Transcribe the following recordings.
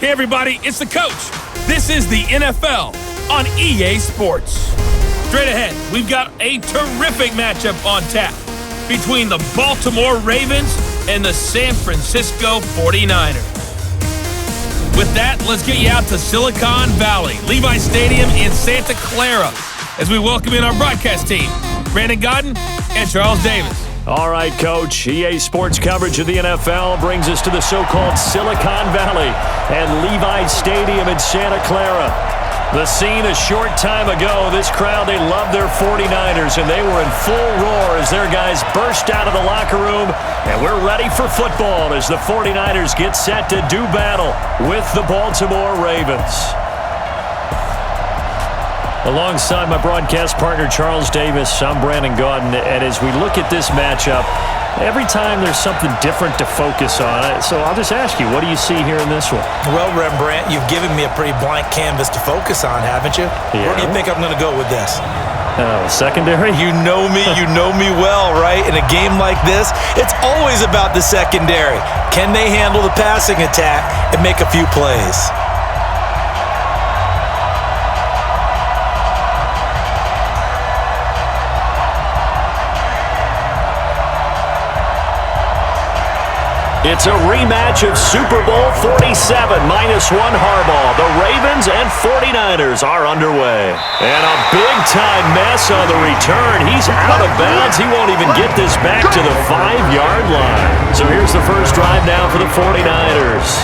Hey everybody, it's the coach. This is the NFL on EA Sports. Straight ahead, we've got a terrific matchup on tap between the Baltimore Ravens and the San Francisco 49ers. With that, let's get you out to Silicon Valley, Levi Stadium in Santa Clara, as we welcome in our broadcast team, Brandon Godden and Charles Davis. All right, Coach. EA Sports coverage of the NFL brings us to the so-called Silicon Valley and Levi Stadium in Santa Clara. The scene a short time ago, this crowd, they love their 49ers, and they were in full roar as their guys burst out of the locker room, and we're ready for football as the 49ers get set to do battle with the Baltimore Ravens. Alongside my broadcast partner, Charles Davis, I'm Brandon Godden, and as we look at this matchup, every time there's something different to focus on. So I'll just ask you, what do you see here in this one? Well, Rembrandt, you've given me a pretty blank canvas to focus on, haven't you? Yeah. Where do you think I'm going to go with this? Secondary? You know me well, right? In a game like this, it's always about the secondary. Can they handle the passing attack and make a few plays? It's a rematch of Super Bowl 47, -1 Harbaugh. The Ravens and 49ers are underway. And a big-time mess on the return. He's out of bounds. He won't even get this back to the 5-yard line. So here's the first drive now for the 49ers.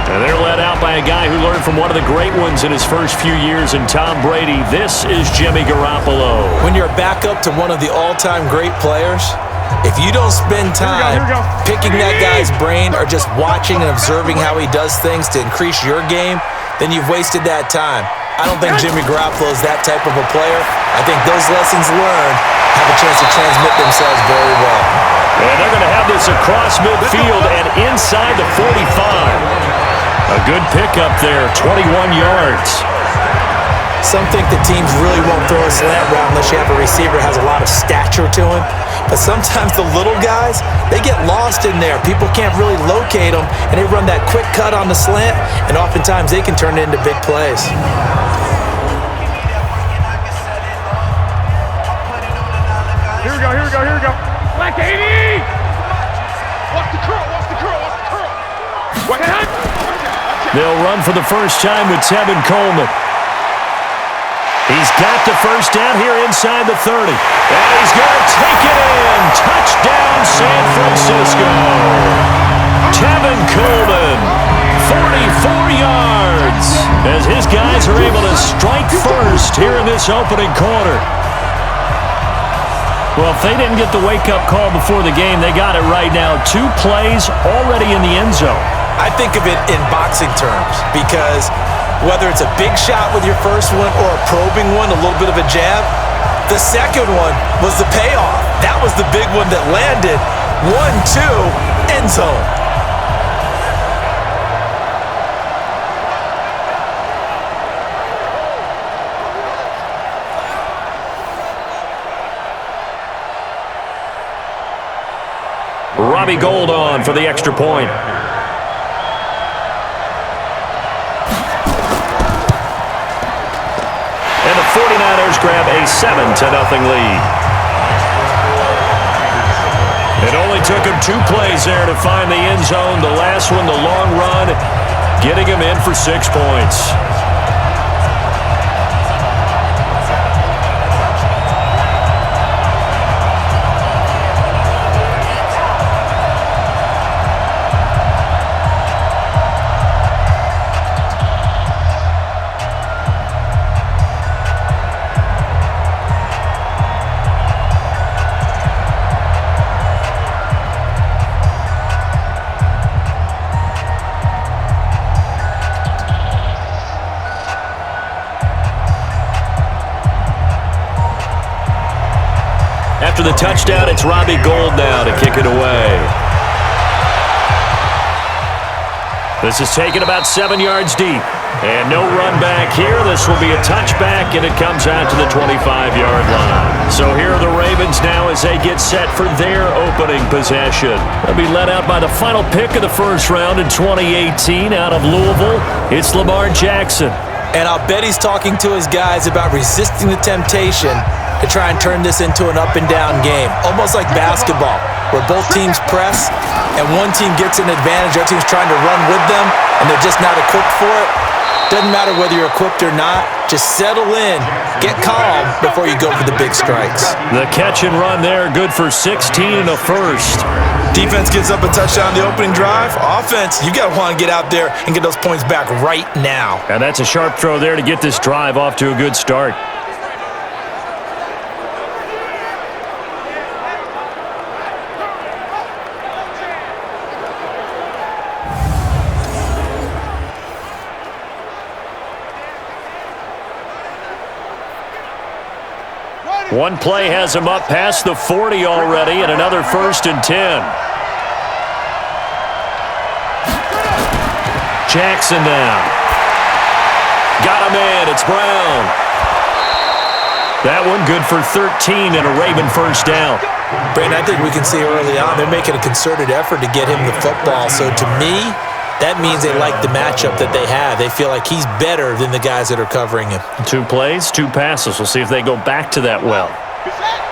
And they're led out by a guy who learned from one of the great ones in his first few years in Tom Brady. This is Jimmy Garoppolo. When you're a backup to one of the all-time great players, if you don't spend time picking that guy's brain or just watching and observing how he does things to increase your game, then you've wasted that time. I don't think Jimmy Garoppolo is that type of a player. I think those lessons learned have a chance to transmit themselves very well. And they're going to have this across midfield and inside the 45. A good pickup there, 21 yards. Some think that teams really won't throw a slant route unless you have a receiver who has a lot of stature to him. But sometimes the little guys, they get lost in there. People can't really locate them, and they run that quick cut on the slant, and oftentimes they can turn it into big plays. Here we go. Black 80! Walk the curl. They'll run for the first time with Tevin Coleman. He's got the first down here inside the 30. And he's going to take it in. Touchdown, San Francisco. Tevin Coleman, 44 yards, as his guys are able to strike first here in this opening quarter. Well, if they didn't get the wake-up call before the game, they got it right now. 2 plays already in the end zone. I think of it in boxing terms because whether it's a big shot with your first one or a probing one, a little bit of a jab, the second one was the payoff. That was the big one that landed. 1-2, end zone. Robbie Gould on for the extra point. And the 49ers grab a 7-0 lead. It only took him 2 plays there to find the end zone. The last one, the long run, getting him in for 6 points. After the touchdown, it's Robbie Gould now to kick it away. This is taken about 7 yards deep. And no run back here. This will be a touchback, and it comes out to the 25-yard line. So here are the Ravens now as they get set for their opening possession. They'll be led out by the final pick of the first round in 2018 out of Louisville. It's Lamar Jackson. And I'll bet he's talking to his guys about resisting the temptation to try and turn this into an up-and-down game, almost like basketball, where both teams press and one team gets an advantage, the other team's trying to run with them, and they're just not equipped for it. Doesn't matter whether you're equipped or not. Just settle in, get calm before you go for the big strikes. The catch and run there, good for 16 and a first. Defense gives up a touchdown the opening drive. Offense, you got to want to get out there and get those points back right now. And that's a sharp throw there to get this drive off to a good start. One play has him up past the 40 already, and another 1st and 10. Jackson now. Got him in. It's Brown. That one good for 13 and a Raven first down. Brandon, I think we can see early on they're making a concerted effort to get him the football. So to me, that means they like the matchup that they have. They feel like he's better than the guys that are covering him. 2 plays, 2 passes. We'll see if they go back to that well.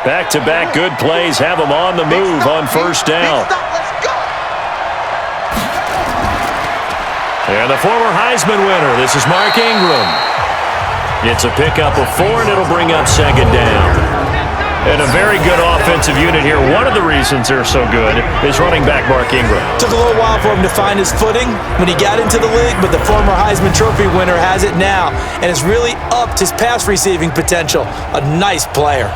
Back-to-back good plays have them on the move on first down. And the former Heisman winner, this is Mark Ingram. It's a pickup of 4, and it'll bring up 2nd down. And a very good offensive unit here. One of the reasons they're so good is running back Mark Ingram. Took a little while for him to find his footing when he got into the league, but the former Heisman Trophy winner has it now, and it's really upped his pass receiving potential. A nice player.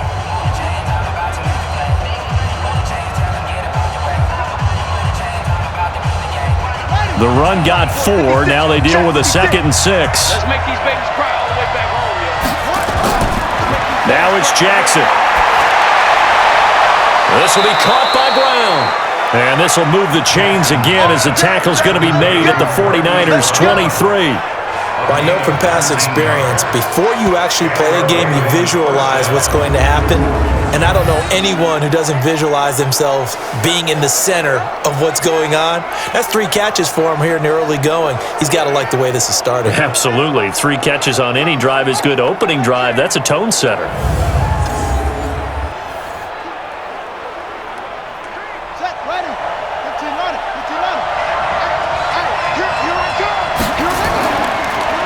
The run got 4. Now they deal with a 2nd and 6. Let's make these babies cry all the way back home, yeah. Now it's Jackson. This will be caught by Brown. And this will move the chains again as the tackle's going to be made at the 49ers' 23. Well, I know from past experience, before you actually play a game, you visualize what's going to happen. And I don't know anyone who doesn't visualize themselves being in the center of what's going on. That's 3 catches for him here in the early going. He's got to like the way this is started. Absolutely. 3 catches on any drive is good. Opening drive, that's a tone setter.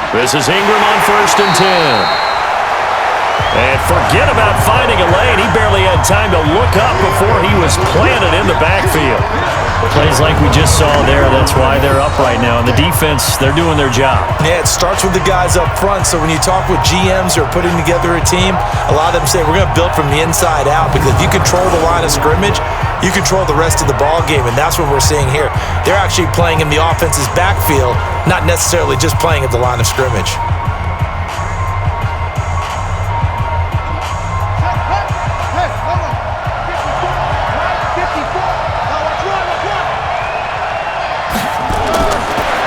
This is Ingram on 1st and 10. And forget about finding a lane. He barely had time to look up before he was planted in the backfield. Plays like we just saw there. That's why they're up right now. And the defense, they're doing their job. Yeah, it starts with the guys up front. So when you talk with GMs who are putting together a team, a lot of them say, we're going to build from the inside out, because if you control the line of scrimmage, you control the rest of the ball game, and that's what we're seeing here. They're actually playing in the offense's backfield, not necessarily just playing at the line of scrimmage.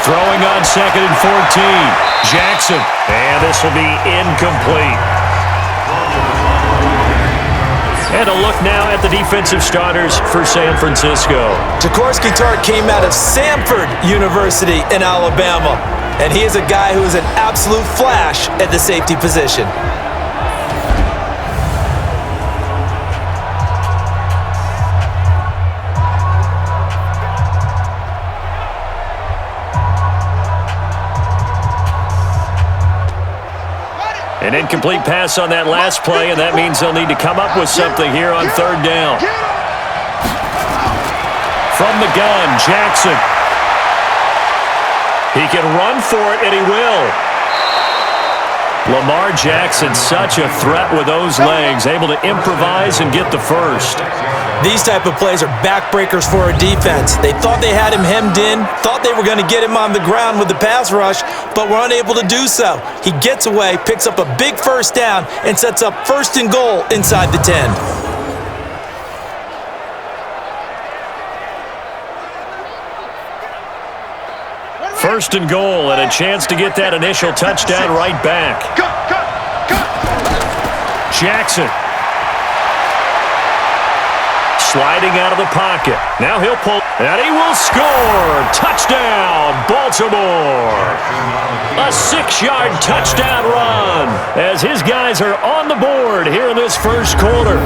Throwing on 2nd and 14. Jackson. And this will be incomplete. And a look now at the defensive starters for San Francisco. Jaworski Tart came out of Samford University in Alabama, and he is a guy who is an absolute flash at the safety position. An incomplete pass on that last play, and that means they'll need to come up with something here on 3rd down. From the gun, Jackson. He can run for it, and he will. Lamar Jackson, such a threat with those legs, able to improvise and get the first. These type of plays are backbreakers for a defense. They thought they had him hemmed in, thought they were going to get him on the ground with the pass rush, but were unable to do so. He gets away, picks up a big 1st down, and sets up 1st and goal inside the 10. First and goal, and a chance to get that initial touchdown right back. Jackson. Sliding out of the pocket. Now he'll pull, and he will score. Touchdown, Baltimore. A 6-yard touchdown run as his guys are on the board here in this first quarter.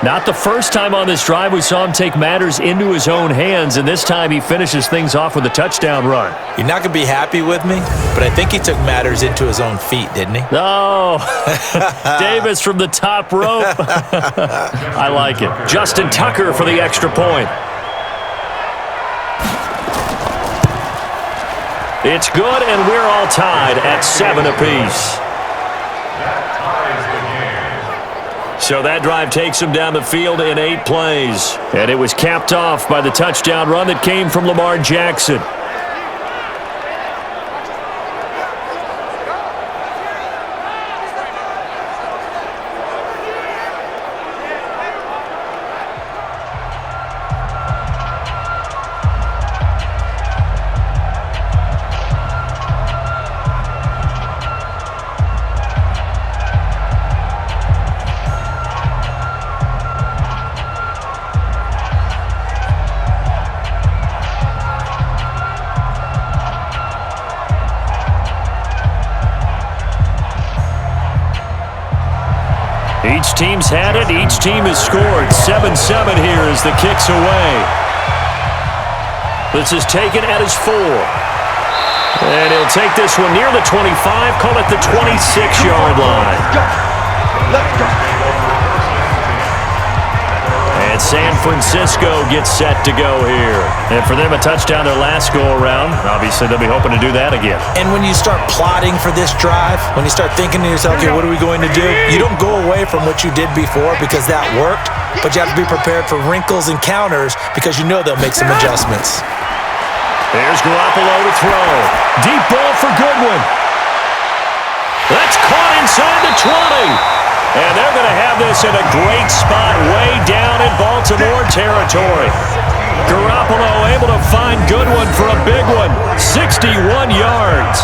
Not the first time on this drive we saw him take matters into his own hands, and this time he finishes things off with a touchdown run. You're not going to be happy with me, but I think he took matters into his own feet, didn't he? Oh, Davis from the top rope. I like it. Justin Tucker for the extra point. It's good, and we're all tied at 7 apiece. So that drive takes him down the field in 8 plays. And it was capped off by the touchdown run that came from Lamar Jackson. Each team's had it. Each team has scored. 7-7 here as the kick's away. This is taken at his 4. And he'll take this one near the 25, call it the 26-yard line. Let's go. And San Francisco gets set to go here. And for them, a touchdown their last go-around. Obviously, they'll be hoping to do that again. And when you start plotting for this drive, when you start thinking to yourself, okay, what are we going to do? You don't go away from what you did before because that worked, but you have to be prepared for wrinkles and counters because you know they'll make some adjustments. There's Garoppolo to throw. Deep ball for Goodwin. That's caught inside the 20. And they're going to have this in a great spot way down in Baltimore territory. Garoppolo able to find Goodwin for a big one. 61 yards.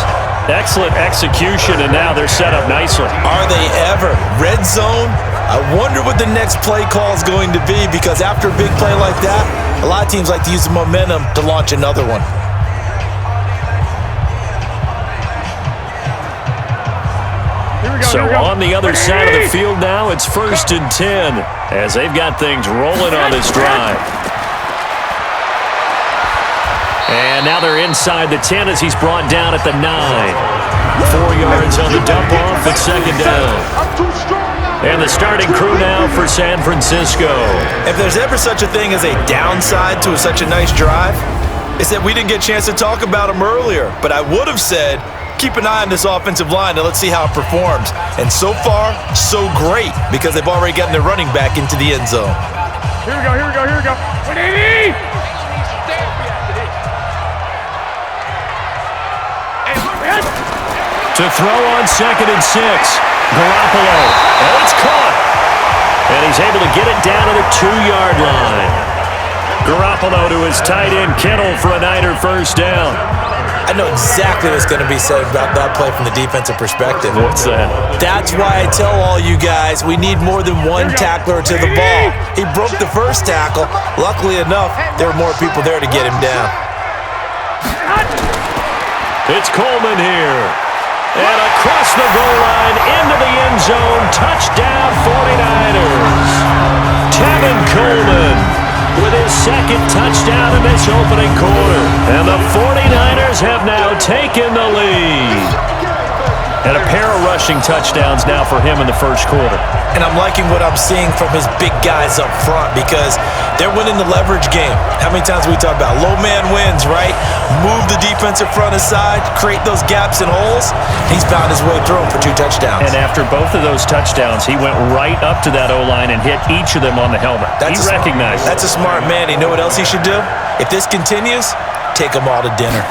Excellent execution, and now they're set up nicely. Are they ever? Red zone? I wonder what the next play call is going to be because after a big play like that, a lot of teams like to use the momentum to launch another one. So on the other side of the field now, it's 1st and 10 as they've got things rolling on this drive. And now they're inside the 10 as he's brought down at the 9. 4 yards on the dump off at 2nd down. And the starting crew now for San Francisco. If there's ever such a thing as a downside to such a nice drive, it's that we didn't get a chance to talk about them earlier. But I would have said, keep an eye on this offensive line and let's see how it performs. And so far, so great because they've already gotten their running back into the end zone. Here we go, here we go, here we go. To throw on 2nd and 6. Garoppolo. And it's caught. And he's able to get it down to the 2-yard line. Garoppolo to his tight end, Kittle, for a Niner first down. I know exactly what's going to be said about that play from the defensive perspective. What's that? That's why I tell all you guys we need more than one tackler to the ball. He broke the first tackle. Luckily enough, there were more people there to get him down. It's Coleman here. And across the goal line into the end zone. Touchdown 49ers. Tevin Coleman with his 2nd touchdown in this opening quarter. And the 49ers have now taken the lead. And a pair of rushing touchdowns now for him in the first quarter. And I'm liking what I'm seeing from his big guys up front because they're winning the leverage game. How many times we talk about low man wins, right? Move the defensive front aside, create those gaps and holes. He's found his way through them for 2 touchdowns. And after both of those touchdowns, he went right up to that O-line and hit each of them on the helmet. He recognized it. That's a smart man. You know what else he should do? If this continues, take them all to dinner.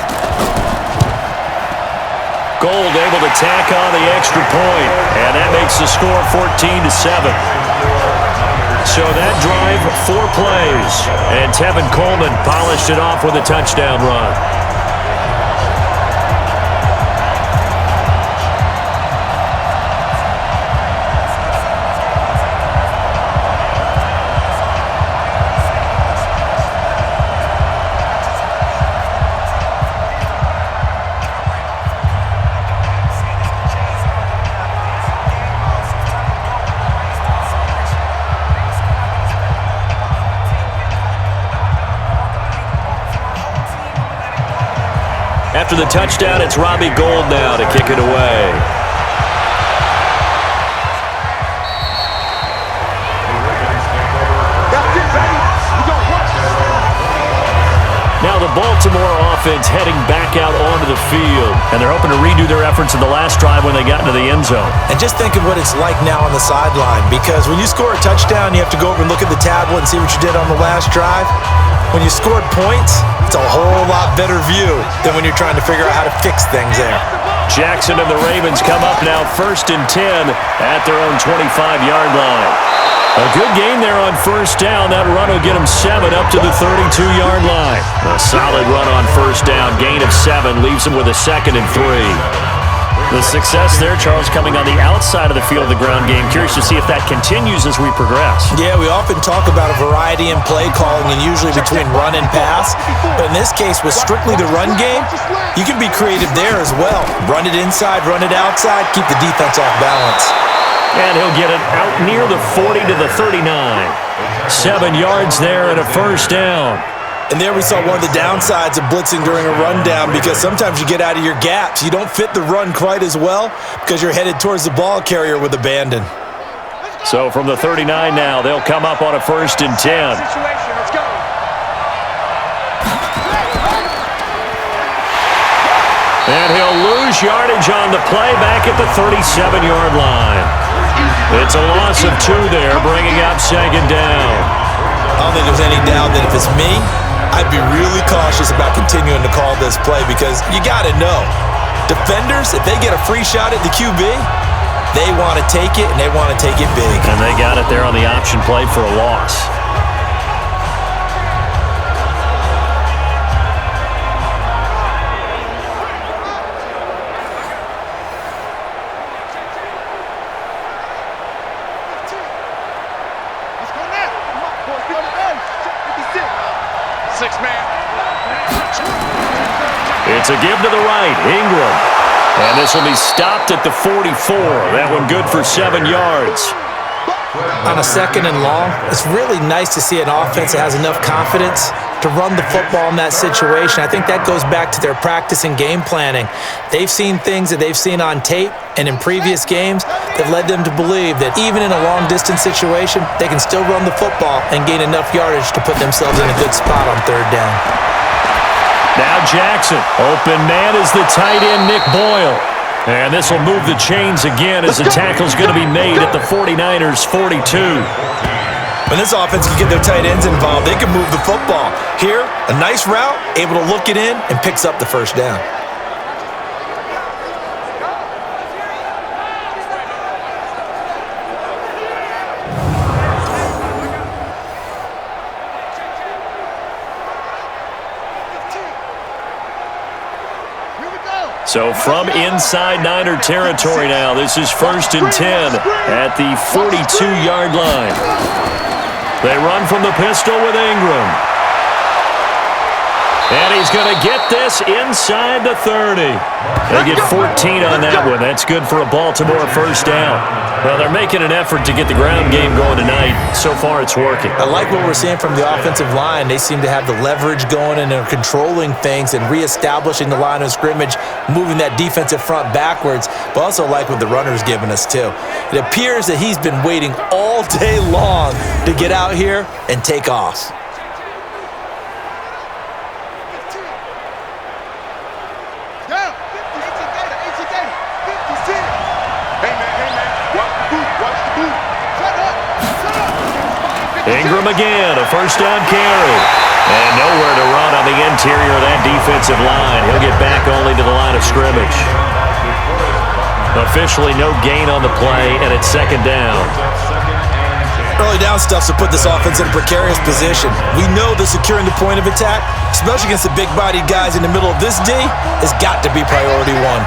Gold able to tack on the extra point, and that makes the score 14-7. So that drive, 4 plays. And Tevin Coleman polished it off with a touchdown run. After the touchdown, it's Robbie Gould now to kick it away. Now the Baltimore offense heading back out onto the field, and they're hoping to redo their efforts in the last drive when they got into the end zone. And just think of what it's like now on the sideline, because when you score a touchdown, you have to go over and look at the tablet and see what you did on the last drive. When you scored points, it's a whole lot better view than when you're trying to figure out how to fix things there. Jackson and the Ravens come up now 1st and 10 at their own 25-yard line. A good gain there on 1st down. That run will get them 7 up to the 32-yard line. A solid run on 1st down. Gain of 7 leaves them with a 2nd and 3. The success there, Charles, coming on the outside of the field of the ground game. Curious to see if that continues as we progress. Yeah, we often talk about a variety in play calling and usually between run and pass. But in this case, with strictly the run game, you can be creative there as well. Run it inside, run it outside, keep the defense off balance. And he'll get it out near the 40 to the 39. 7 yards there and a 1st down. And there we saw one of the downsides of blitzing during a rundown, because sometimes you get out of your gaps. You don't fit the run quite as well because you're headed towards the ball carrier with abandon. So from the 39 now, they'll come up on a 1st and 10. And he'll lose yardage on the play back at the 37-yard line. It's a loss of 2 there, bringing up 2nd down. I don't think there's any doubt that if it's me, I'd be really cautious about continuing to call this play, because you got to know, defenders, if they get a free shot at the QB, they want to take it, and they want to take it big. And they got it there on the option play for a loss. It's a give to the right, Ingram. And this will be stopped at the 44. That one good for 7 yards. On a 2nd and long, it's really nice to see an offense that has enough confidence to run the football in that situation. I think that goes back to their practice and game planning. They've seen things that they've seen on tape and in previous games that led them to believe that even in a long-distance situation, they can still run the football and gain enough yardage to put themselves in a good spot on 3rd down. Now Jackson. Open man is the tight end, Nick Boyle. And this will move the chains again as the tackle's going to be made at the 49ers' 42. When this offense can get their tight ends involved, they can move the football. Here, a nice route, able to look it in, and picks up the 1st down. So from inside Niner territory now, this is 1st and 10 at the 42-yard line. They run from the pistol with Ingram. And he's going to get this inside the 30. They get 14 on that one. That's good for a Baltimore 1st down. Well, they're making an effort to get the ground game going tonight. So far, it's working. I like what we're seeing from the offensive line. They seem to have the leverage going, and they're controlling things and reestablishing the line of scrimmage, moving that defensive front backwards, but also like what the runner's giving us, too. It appears that he's been waiting all day long to get out here and take off. Ingram again, a 1st down carry. And nowhere to run on the interior of that defensive line. He'll get back only to the line of scrimmage. Officially no gain on the play, and it's 2nd down. Early down stuffs will put this offense in a precarious position. We know that securing the point of attack, especially against the big-bodied guys in the middle of this D, has got to be priority one.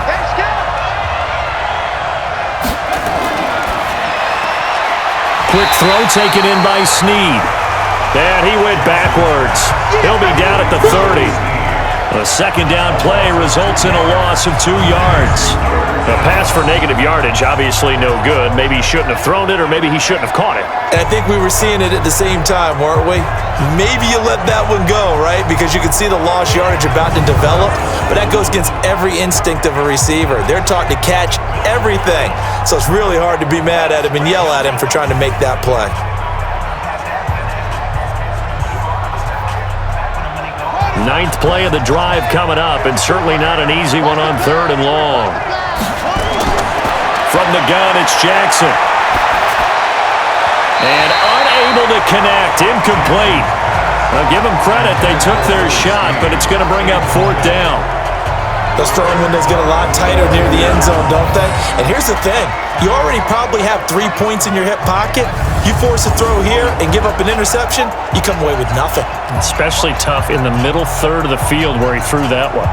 Quick throw taken in by Snead. And he went backwards. He'll be down at the 30. A second down play results in a loss of 2 yards. A pass for negative yardage, obviously no good. Maybe he shouldn't have thrown it, or maybe he shouldn't have caught it. And I think we were seeing it at the same time, weren't we? Maybe you let that one go, right? Because you can see the lost yardage about to develop, but that goes against every instinct of a receiver. They're taught to catch everything. So it's really hard to be mad at him and yell at him for trying to make that play. Ninth play of the drive coming up, and certainly not an easy one on 3rd and long. From the gun, it's Jackson. And unable to connect, incomplete. I'll give them credit, they took their shot, but it's going to bring up 4th down. Those throwing windows get a lot tighter near the end zone, don't they? And here's the thing. You already probably have 3 points in your hip pocket. You force a throw here and give up an interception, you come away with nothing. Especially tough in the middle third of the field where he threw that one.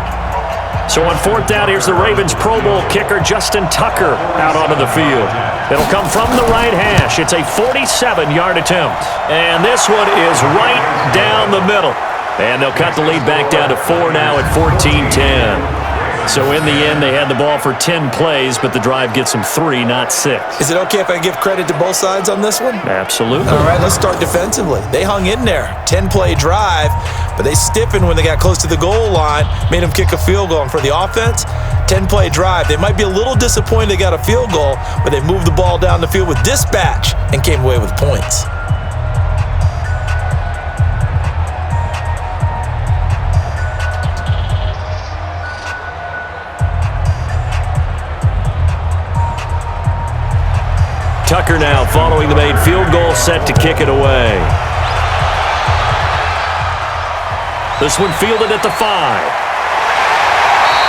So on 4th down, here's the Ravens Pro Bowl kicker Justin Tucker out onto the field. It'll come from the right hash. It's a 47-yard attempt. And this one is right down the middle. And they'll cut the lead back down to 4 now at 14-10. So in the end, they had the ball for 10 plays, but the drive gets them 3, not 6. Is it okay if I give credit to both sides on this one? Absolutely. All right, let's start defensively. They hung in there. 10-play drive, but they stiffened when they got close to the goal line, made them kick a field goal. And for the offense, 10-play drive. They might be a little disappointed they got a field goal, but they moved the ball down the field with dispatch and came away with points. Tucker now following the made field goal, set to kick it away. This one fielded at the 5.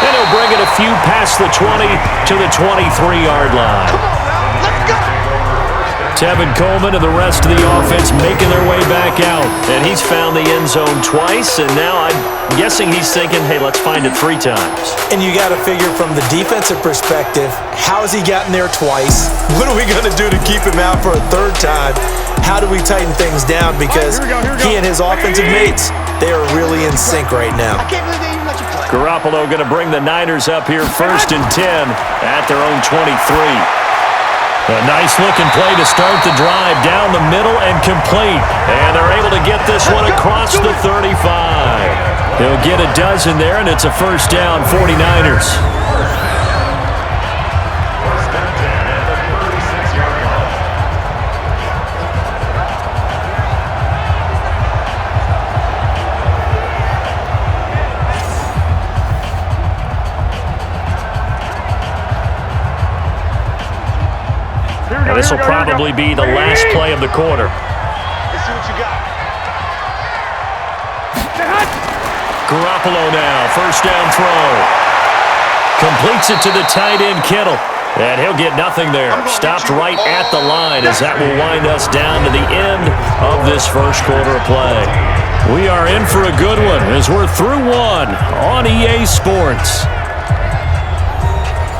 And he'll bring it a few past the 20 to the 23-yard line. Come on now, let's go! Tevin Coleman and the rest of the offense making their way back out. And he's found the end zone twice, and now I'm guessing he's thinking, hey, let's find it 3 times. And you got to figure from the defensive perspective, how has he gotten there twice? What are we going to do to keep him out for a 3rd time? How do we tighten things down? Because here we go. he and his offensive mates, they are really in sync right now. I can't believe they even let you play. Garoppolo going to bring the Niners up here 1st and 10 at their own 23. A nice-looking play to start the drive down the middle and complete. And they're able to get this one across the 35. He'll get a dozen there, and it's a 1st down, 49ers. And this will probably be the last play of the quarter. Let's see what you got. Garoppolo now, 1st down throw. Completes it to the tight end, Kittle. And he'll get nothing there. Stopped right at the line as that will wind us down to the end of this 1st quarter of play. We are in for a good one as we're through 1 on EA Sports.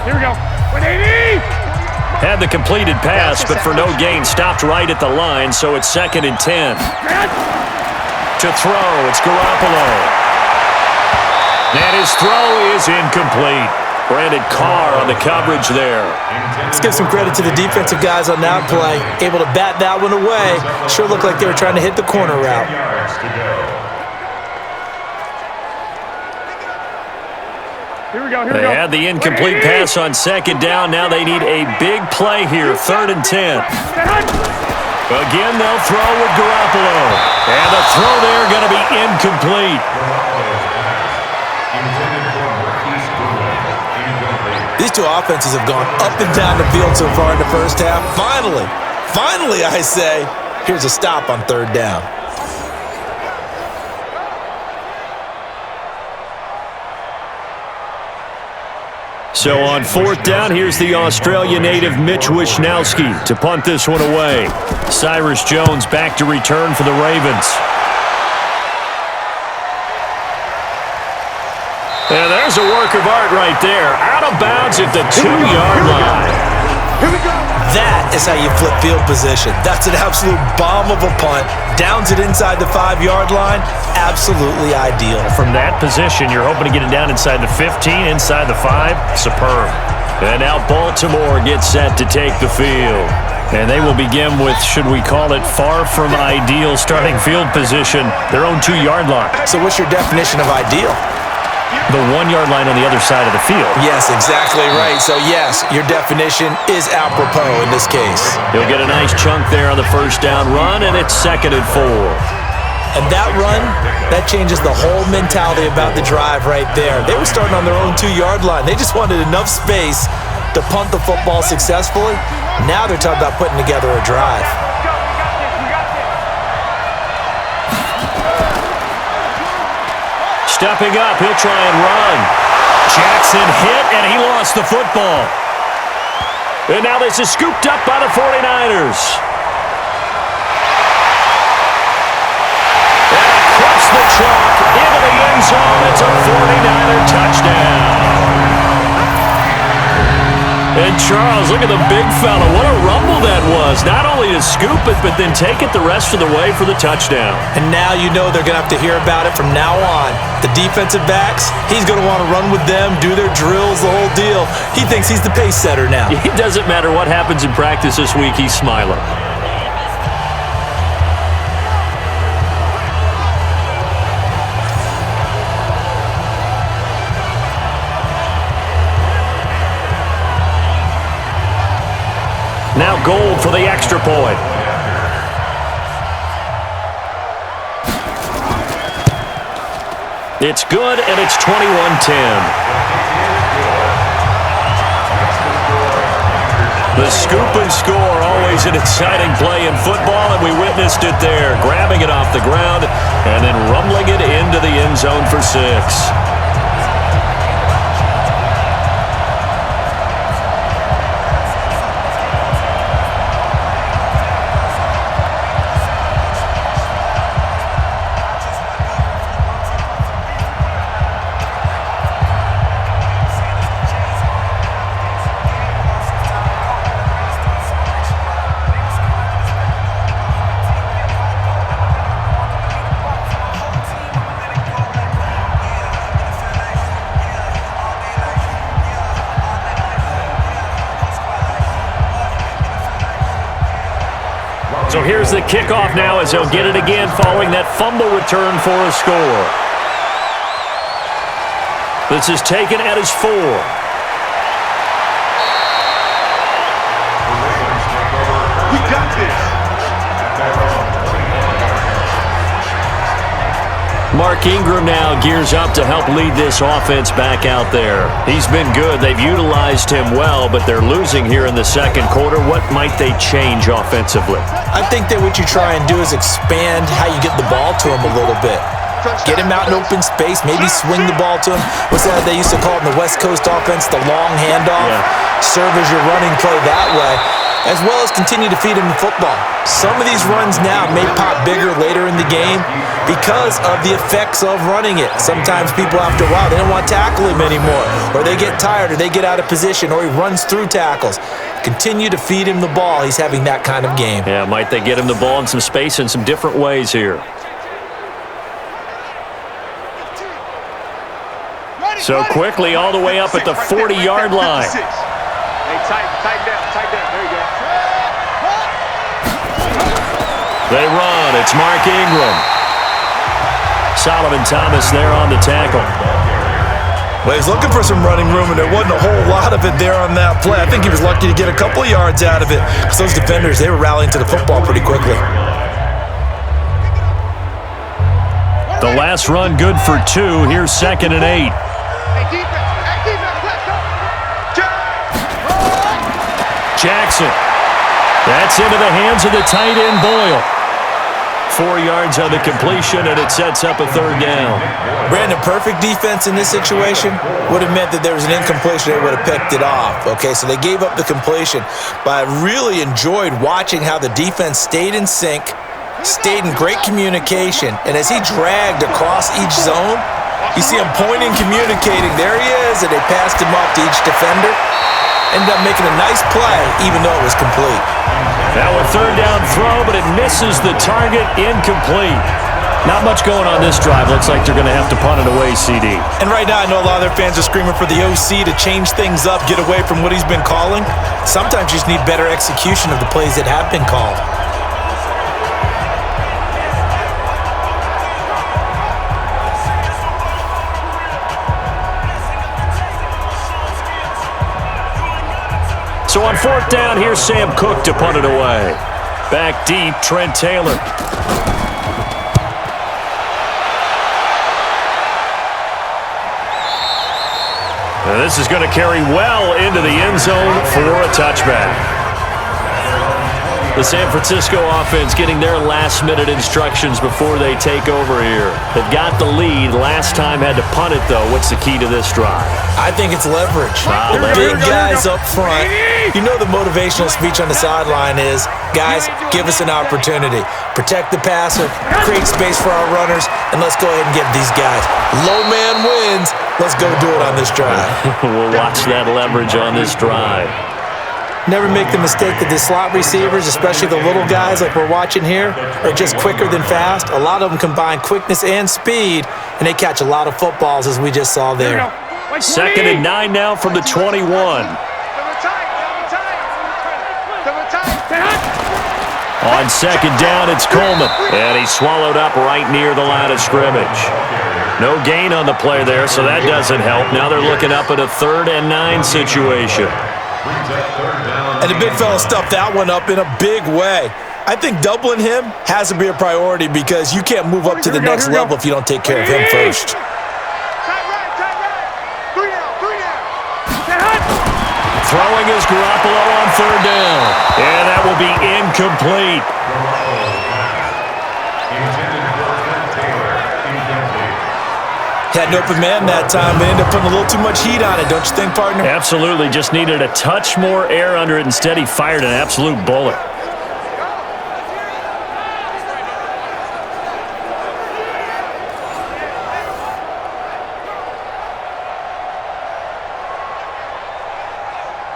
Here we go. 180! Had the completed pass, but for no gain, stopped right at the line, so it's 2nd and 10. To throw, it's Garoppolo. And his throw is incomplete. Brandon Carr on the coverage there. Let's give some credit to the defensive guys on that play. Able to bat that one away. Sure looked like they were trying to hit the corner route. They had the incomplete pass on 2nd down. Now they need a big play here, 3rd and 10. Again, they'll throw with Garoppolo. And the throw there going to be incomplete. These two offenses have gone up and down the field so far in the 1st half. Finally, I say, here's a stop on 3rd down. So on fourth down, here's the Australia native Mitch Wishnowski to punt this one away. Cyrus Jones back to return for the Ravens. And there's a work of art right there. Out of bounds at the 2-yard line. Here we go. That is how you flip field position. That's an absolute bomb of a punt. Downs it inside the 5-yard line. Absolutely ideal. From that position, you're hoping to get it down inside the 15, inside the 5. Superb. And now Baltimore gets set to take the field. And they will begin with, should we call it, far from ideal starting field position, their own 2-yard line. So what's your definition of ideal? The 1-yard line on the other side of the field. Yes, exactly right. So yes, your definition is apropos in this case. He'll get a nice chunk there on the first down run, and it's 2nd and 4. And that run, that changes the whole mentality about the drive right there. They were starting on their own 2-yard line. They just wanted enough space to punt the football successfully. Now they're talking about putting together a drive. Stepping up, he'll try and run. Jackson hit, and he lost the football. And now this is scooped up by the 49ers. And across the chalk, into the end zone, it's a 49er touchdown. And Charles, look at the big fella. What a rumble that was. Not only to scoop it, but then take it the rest of the way for the touchdown. And now you know they're going to have to hear about it from now on. The defensive backs, he's going to want to run with them, do their drills, the whole deal. He thinks he's the pace setter now. It doesn't matter what happens in practice this week, he's smiling. Now Gold for the extra point. It's good, and it's 21-10. The scoop and score, always an exciting play in football, and we witnessed it there. Grabbing it off the ground and then rumbling it into the end zone for 6. So here's the kickoff now as he'll get it again following that fumble return for a score. This is taken at his 4. We got this. Mark Ingram now gears up to help lead this offense back out there. He's been good. They've utilized him well, but they're losing here in the second quarter. What might they change offensively? I think that what you try and do is expand how you get the ball to him a little bit. Get him out in open space, maybe swing the ball to him. What's that they used to call it in the West Coast offense, the long handoff? Yeah. Serve as your running play that way, as well as continue to feed him the football. Some of these runs now may pop bigger later in the game because of the effects of running it. Sometimes people, after a while, they don't want to tackle him anymore, or they get tired, or they get out of position, or he runs through tackles. Continue to feed him the ball. He's having that kind of game. Yeah, might they get him the ball in some space in some different ways here. So quickly all the way up at the 40-yard line. Hey, tight down. There you go. They run. It's Mark Ingram. Solomon Thomas there on the tackle. Well, he's looking for some running room, and there wasn't a whole lot of it there on that play. I think he was lucky to get a couple of yards out of it because those defenders, they were rallying to the football pretty quickly. The last run good for 2. Here's 2nd and 8. Jackson. That's into the hands of the tight end, Boyle. 4 yards on the completion, and it sets up a third down. Brandon, perfect defense in this situation would have meant that there was an incompletion. They would have picked it off. Okay, so they gave up the completion. But I really enjoyed watching how the defense stayed in sync, stayed in great communication, and as he dragged across each zone, you see him pointing, communicating. There he is, and they passed him off to each defender. Ended up making a nice play, even though it was complete. Now a third down throw, but it misses the target, incomplete. Not much going on this drive. Looks like they're going to have to punt it away, CD. And right now, I know a lot of their fans are screaming for the OC to change things up, get away from what he's been calling. Sometimes you just need better execution of the plays that have been called. So on fourth down, here's Sam Cook to punt it away. Back deep, Trent Taylor. And this is going to carry well into the end zone for a touchback. The San Francisco offense getting their last-minute instructions before they take over here. They've got the lead. Last time had to punt it, though. What's the key to this drive? I think it's leverage. Big guys up front. You know the motivational speech on the sideline is, guys, give us an opportunity. Protect the passer, create space for our runners, and let's go ahead and get these guys. Low man wins. Let's go do it on this drive. We'll watch that leverage on this drive. Never make the mistake that the slot receivers, especially the little guys like we're watching here, are just quicker than fast. A lot of them combine quickness and speed, and they catch a lot of footballs, as we just saw there. 2nd and 9 now from the 21. On 2nd down, it's Coleman, and he's swallowed up right near the line of scrimmage. No gain on the play there, so that doesn't help. Now they're looking up at a 3rd and 9 situation. And the big fella stuffed that one up in a big way. I think doubling him has to be a priority because you can't move up to the next level if you don't take care of him first. Throwing is Garoppolo on 3rd down. And that will be incomplete. Had an open man that time, but ended up putting a little too much heat on it, don't you think, partner? Absolutely. Just needed a touch more air under it. Instead, he fired an absolute bullet.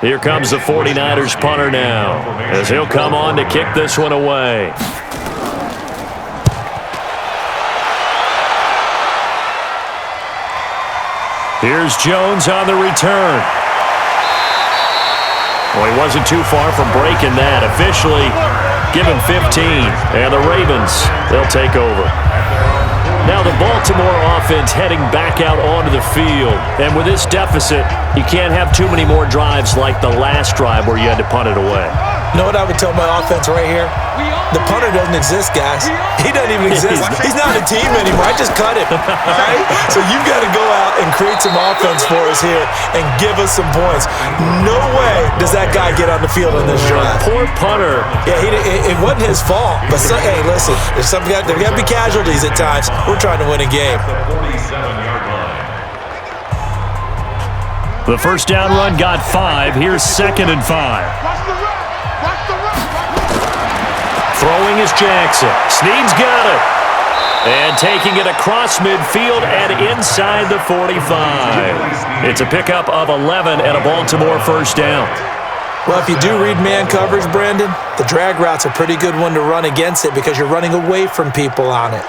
Here comes the 49ers punter now, as he'll come on to kick this one away. Here's Jones on the return. Well, he wasn't too far from breaking that. Officially, give him 15. And the Ravens, they'll take over. Now the Baltimore offense heading back out onto the field. And with this deficit, you can't have too many more drives like the last drive where you had to punt it away. You know what I would tell my offense right here? The punter doesn't exist, guys. He doesn't even exist. He's not a team anymore. I just cut him. All right? So you've got to go out and create some offense for us here and give us some points. No way does that guy get on the field on this drive. Poor punter. Yeah, it wasn't his fault. But, hey, listen, there's got to be casualties at times. We're trying to win a game. The first down run got 5. Here's 2nd and 5. Throwing is Jackson. Snead's got it. And taking it across midfield and inside the 45. It's a pickup of 11 and a Baltimore first down. Well, if you do read man coverage, Brandon, the drag route's a pretty good one to run against it because you're running away from people on it.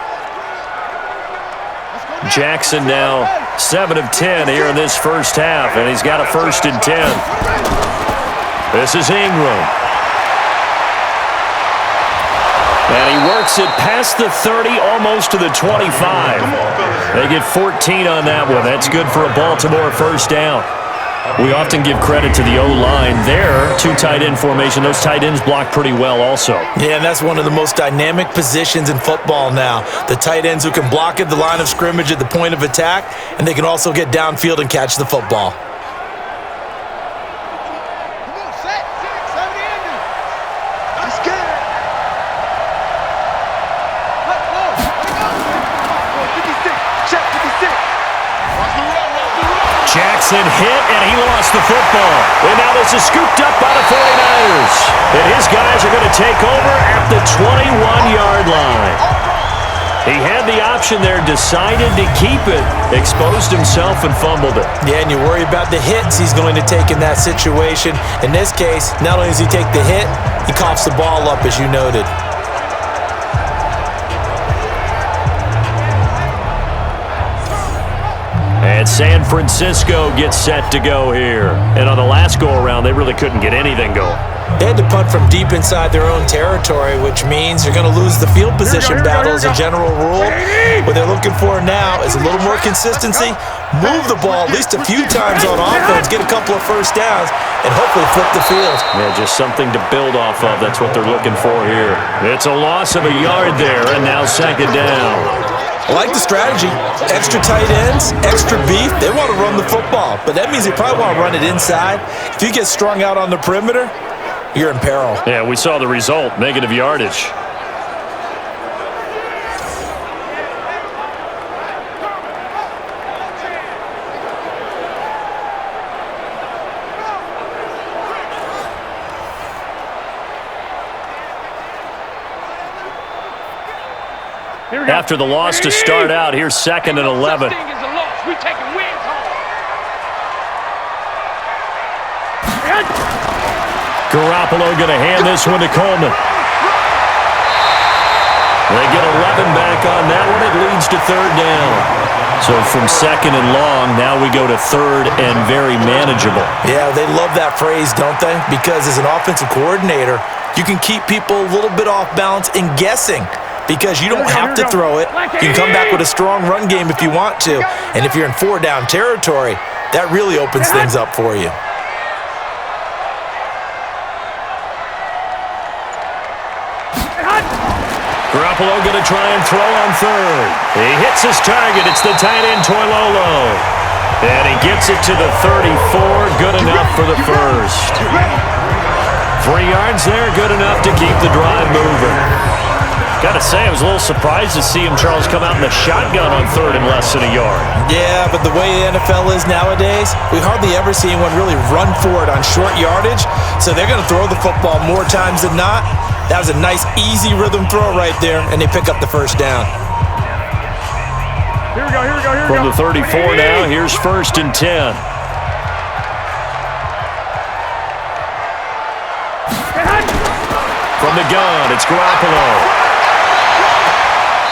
Jackson now 7 of 10 here in this first half, and he's got a 1st and 10. This is Ingram. And he works it past the 30, almost to the 25. They get 14 on that one. That's good for a Baltimore first down. We often give credit to the O-line there. 2 tight end formation. Those tight ends block pretty well also. Yeah, and that's one of the most dynamic positions in football now. The tight ends who can block at the line of scrimmage at the point of attack, and they can also get downfield and catch the football. Watson hit, and he lost the football. And now this is scooped up by the 49ers. And his guys are going to take over at the 21-yard line. He had the option there, decided to keep it, exposed himself and fumbled it. Yeah, and you worry about the hits he's going to take in that situation. In this case, not only does he take the hit, he coughs the ball up, as you noted. And San Francisco gets set to go here. And on the last go-around, they really couldn't get anything going. They had to punt from deep inside their own territory, which means you're going to lose the field position battle as a general rule. What they're looking for now is a little more consistency, move the ball at least a few times on offense, get a couple of first downs, and hopefully flip the field. Yeah, just something to build off of. That's what they're looking for here. It's a loss of a yard there, and now second down. I like the strategy. Extra tight ends, extra beef. They want to run the football, but that means they probably want to run it inside. If you get strung out on the perimeter, you're in peril. Yeah, we saw the result, negative yardage. After the loss to start out, here's second and 11. Garoppolo going to hand this one to Coleman. They get 11 back on that one. It leads to third down. So from second and long, now we go to third and very manageable. Yeah, they love that phrase, don't they? Because as an offensive coordinator, you can keep people a little bit off balance and guessing. Because you don't have to throw it. You can come back with a strong run game if you want to. And if you're in four-down territory, that really opens things up for you. Garoppolo going to try and throw on third. He hits his target. It's the tight end, Toilolo. And he gets it to the 34. Good enough for the first. 3 yards there, good enough to keep the drive moving. Got to say, I was a little surprised to see him, Charles, come out in the shotgun on third and less than a yard. Yeah, but the way the NFL is nowadays, we hardly ever see anyone really run for it on short yardage. So they're going to throw the football more times than not. That was a nice, easy rhythm throw right there, and they pick up the first down. Here we go. From the 34 now, here's first and 10. From the gun, it's Garoppolo.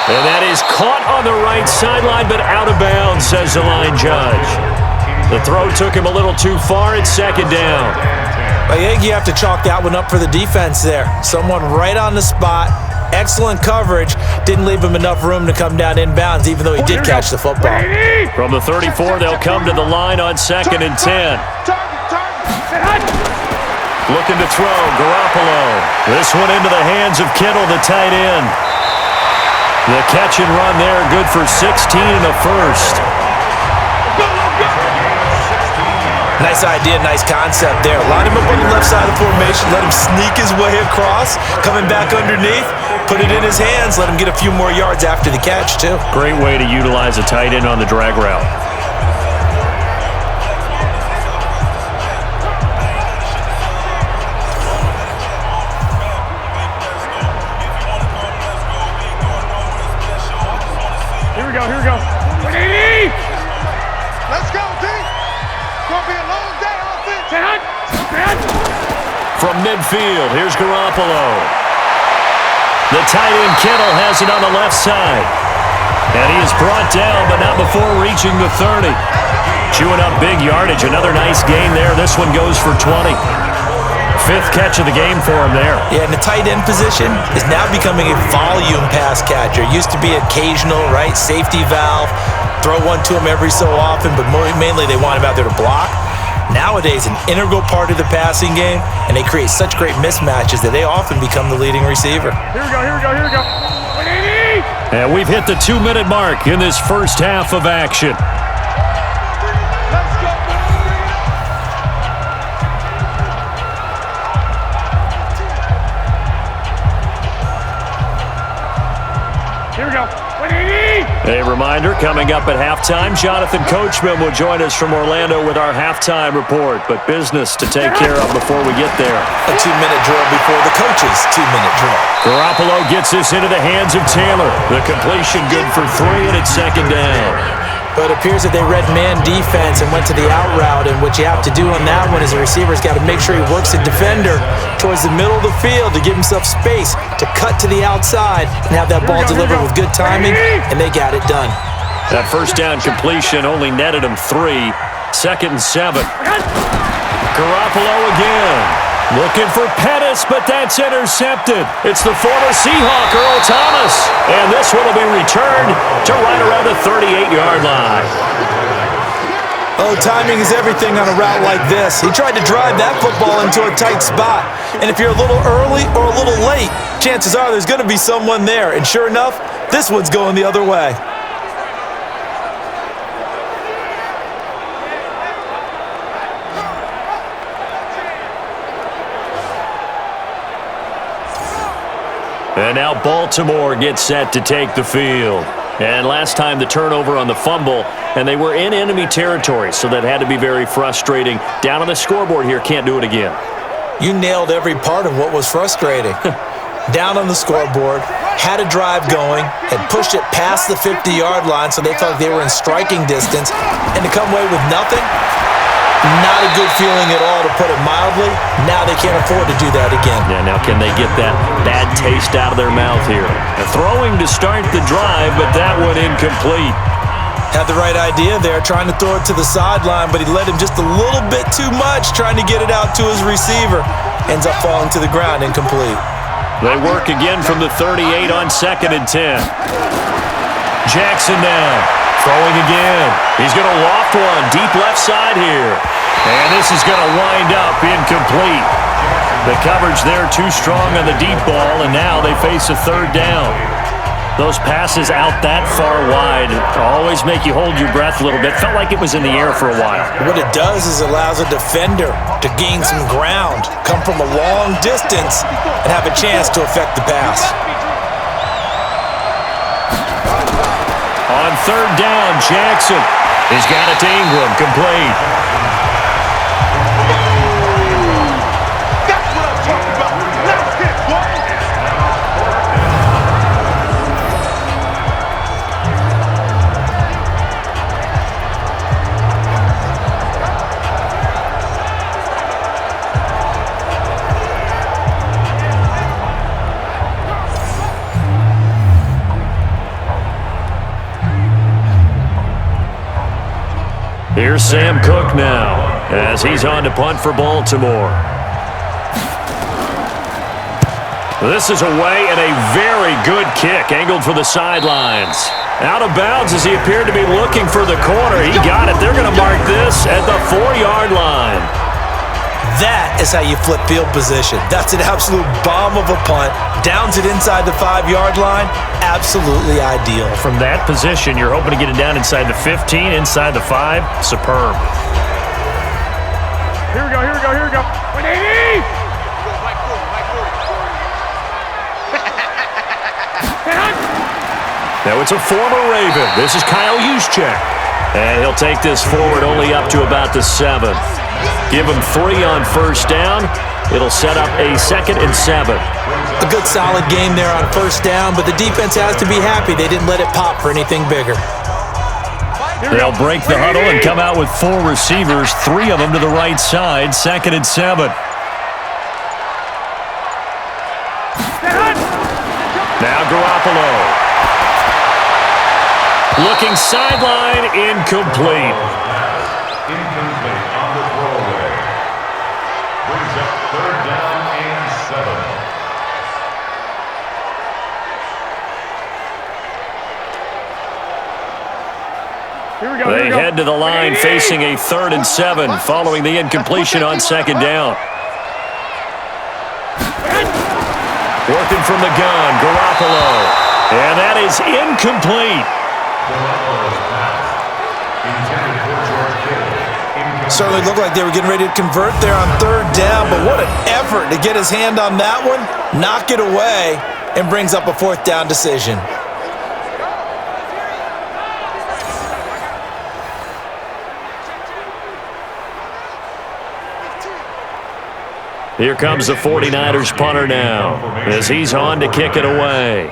And that is caught on the right sideline, but out of bounds, says the line judge. The throw took him a little too far. It's second down. I think you have to chalk that one up for the defense there. Someone right on the spot. Excellent coverage. Didn't leave him enough room to come down inbounds, even though he did catch the football. From the 34, they'll come to the line on second and 10. Looking to throw, Garoppolo. This one into the hands of Kittle, the tight end. The catch and run there, good for 16 and a first. Nice idea, nice concept there. Line him up on the left side of the formation, let him sneak his way across, coming back underneath, put it in his hands, let him get a few more yards after the catch, too. Great way to utilize a tight end on the drag route. Here we go. Let's go, team. It's going to be a long day, offense. From midfield, here's Garoppolo. The tight end, Kittle, has it on the left side. And he is brought down, but not before reaching the 30. Chewing up big yardage. Another nice gain there. This one goes for 20. Fifth catch of the game for him there. Yeah, and the tight end position is now becoming a volume pass catcher. Used to be occasional, right? Safety valve. Throw one to him every so often, but mainly they want him out there to block. Nowadays, an integral part of the passing game, and they create such great mismatches that they often become the leading receiver. Here we go. And we've hit the 2-minute mark in this first half of action. Here we go. A reminder, coming up at halftime, Jonathan Coachman will join us from Orlando with our halftime report, but business to take care of before we get there. A 2-minute drill before the coach's 2-minute drill. Garoppolo gets this into the hands of Taylor. The completion good for 3, and it's second down. But it appears that they read man defense and went to the out route, and what you have to do on that one is the receiver's got to make sure he works the defender towards the middle of the field to give himself space to cut to the outside and have that ball delivered with good timing, and they got it done. That first down completion only netted him 3. Second and 7. Garoppolo again. Looking for Pettis, but that's intercepted. It's the former Seahawk, Earl Thomas. And this one will be returned to right around the 38-yard line. Oh, timing is everything on a route like this. He tried to drive that football into a tight spot. And if you're a little early or a little late, chances are there's going to be someone there. And sure enough, this one's going the other way. And now Baltimore gets set to take the field. And last time the turnover on the fumble, and they were in enemy territory, so that had to be very frustrating. Down on the scoreboard here, can't do it again. You nailed every part of what was frustrating. Down on the scoreboard, had a drive going, had pushed it past the 50-yard line so they felt like they were in striking distance, and to come away with nothing, not a good feeling at all, to put it mildly. Now they can't afford to do that again. Yeah, now can they get that bad taste out of their mouth here? And throwing to start the drive, but that one incomplete. Had the right idea there, trying to throw it to the sideline, but he led him just a little bit too much, trying to get it out to his receiver. Ends up falling to the ground, incomplete. They work again from the 38 on 2nd and 10. Jackson now. Throwing again. He's going to loft one deep left side here. And this is going to wind up incomplete. The coverage there too strong on the deep ball, and now they face a third down. Those passes out that far wide always make you hold your breath a little bit. Felt like it was in the air for a while. What it does is allows a defender to gain some ground, come from a long distance, and have a chance to affect the pass. On third down, Jackson. He's got it to Ingram, complete. That's what I'm talking about. Let's get one. Here's Sam Cook now, as he's on to punt for Baltimore. This is away and a very good kick, angled for the sidelines. Out of bounds as he appeared to be looking for the corner. He got it. They're going to mark this at the 4-yard line. That is how you flip field position. That's an absolute bomb of a punt. Downs it inside the 5-yard line. Absolutely ideal. From that position, you're hoping to get it down inside the 15, inside the 5. Superb. Here we go, here we go, here we go. 180! Now it's a former Raven. This is Kyle Juszczyk. And he'll take this forward only up to about the 7th. Give him 3 on first down. It'll set up a 2nd and 7. A good solid game there on first down, but the defense has to be happy they didn't let it pop for anything bigger. They'll break the huddle and come out with 4 receivers, 3 of them to the right side, 2nd and 7. Now Garoppolo. Looking sideline, incomplete. Incomplete on the throwaway. Brings up 3rd down and 7. Here we go, They head to the line facing a 3rd and 7 following the incompletion on 2nd down. Working from the gun, Garoppolo. And that is incomplete. Certainly looked like they were getting ready to convert there on 3rd down, but what an effort to get his hand on that one, knock it away, and brings up a 4th down decision. Here comes the 49ers punter now as he's on to kick it away.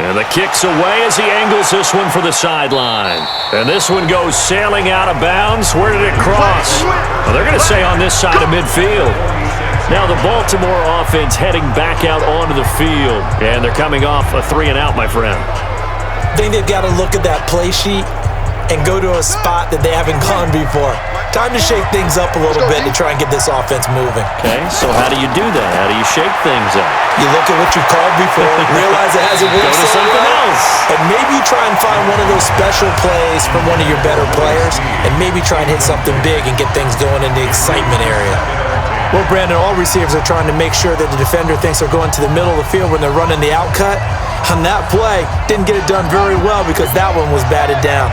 And the kick's away as he angles this one for the sideline. And this one goes sailing out of bounds. Where did it cross? Well, they're going to say on this side of midfield. Now the Baltimore offense heading back out onto the field. And they're coming off a 3-and-out, my friend. I think they've got to look at that play sheet and go to a spot that they haven't gone before. Time to shake things up a little bit to try and get this offense moving. Okay, so how do you do that? How do you shake things up? You look at what you called before, realize it hasn't worked Go to something else. and maybe try and find one of those special plays from one of your better players, and maybe try and hit something big and get things going in the excitement area. Well, Brandon, all receivers are trying to make sure that the defender thinks they're going to the middle of the field when they're running the out cut. On that play, didn't get it done very well because that one was batted down.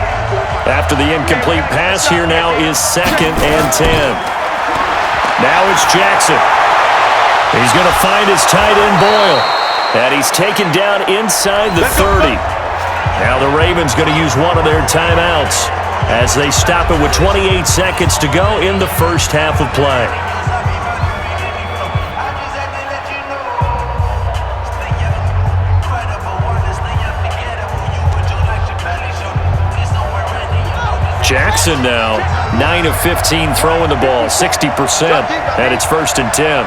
After the incomplete pass, here now is 2nd and 10. Now it's Jackson. He's going to find his tight end, Boyle. And he's taken down inside the 30. Now the Ravens going to use one of their timeouts as they stop it with 28 seconds to go in the first half of play. Jackson now, 9 of 15 throwing the ball, 60%, and it's 1st and 10.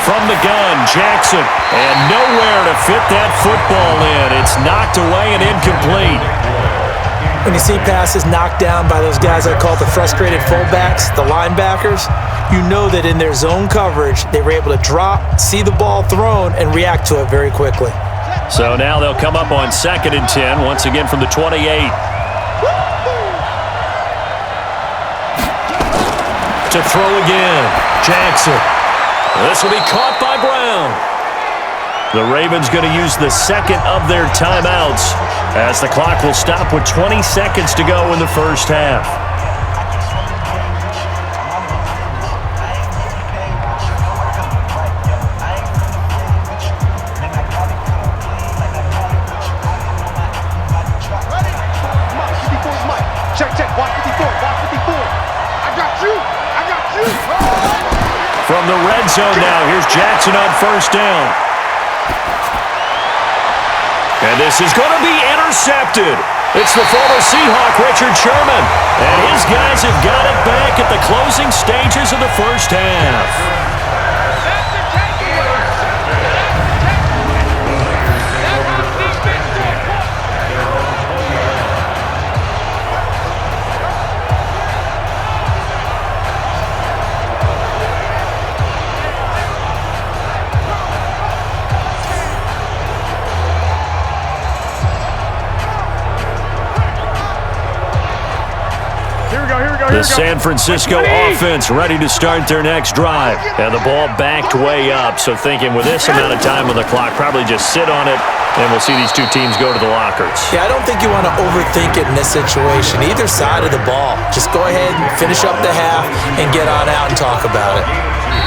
From the gun, Jackson, and nowhere to fit that football in. It's knocked away and incomplete. When you see passes knocked down by those guys I call the frustrated fullbacks, the linebackers, you know that in their zone coverage, they were able to drop, see the ball thrown, and react to it very quickly. So now they'll come up on 2nd and 10, once again from the 28. To throw again, Jackson. This will be caught by Brown. The Ravens going to use the 2nd of their timeouts as the clock will stop with 20 seconds to go in the first half. From the red zone now, here's Jackson on 1st down. And this is going to be intercepted. It's the former Seahawk, Richard Sherman. And his guys have got it back at the closing stages of the first half. The San Francisco offense ready to start their next drive. And the ball backed way up, so thinking with this amount of time on the clock, probably just sit on it, and we'll see these two teams go to the lockers. Yeah, I don't think you want to overthink it in this situation. Either side of the ball. Just go ahead and finish up the half and get on out and talk about it.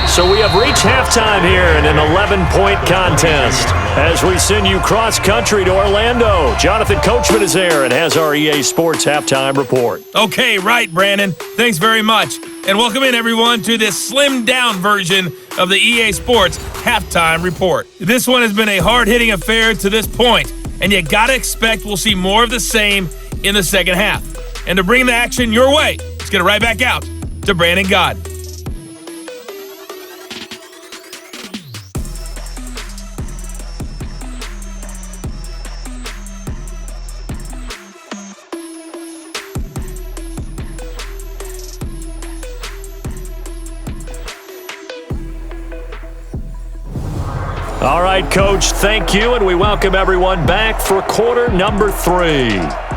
So we have reached halftime here in an 11-point contest as we send you cross-country to Orlando. Jonathan Coachman is there and has our EA Sports halftime report. Okay, right, Brandon. Thanks very much. And welcome in, everyone, to this slimmed-down version of the EA Sports halftime report. This one has been a hard-hitting affair to this point, and you got to expect we'll see more of the same in the second half. And to bring the action your way, let's get it right back out to Brandon God. All right, Coach, thank you, and we welcome everyone back for quarter number 3.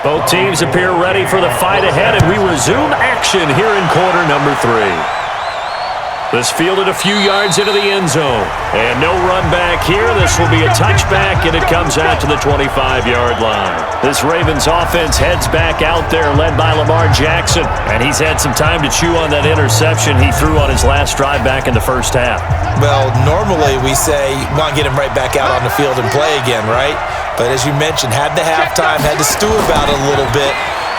Both teams appear ready for the fight ahead, and we resume action here in quarter number 3. This fielded a few yards into the end zone. And no run back here. This will be a touchback, and it comes out to the 25-yard line. This Ravens offense heads back out there, led by Lamar Jackson. And he's had some time to chew on that interception he threw on his last drive back in the first half. Well, normally we say you want to get him right back out on the field and play again, right? But as you mentioned, had the halftime, had to stew about it a little bit.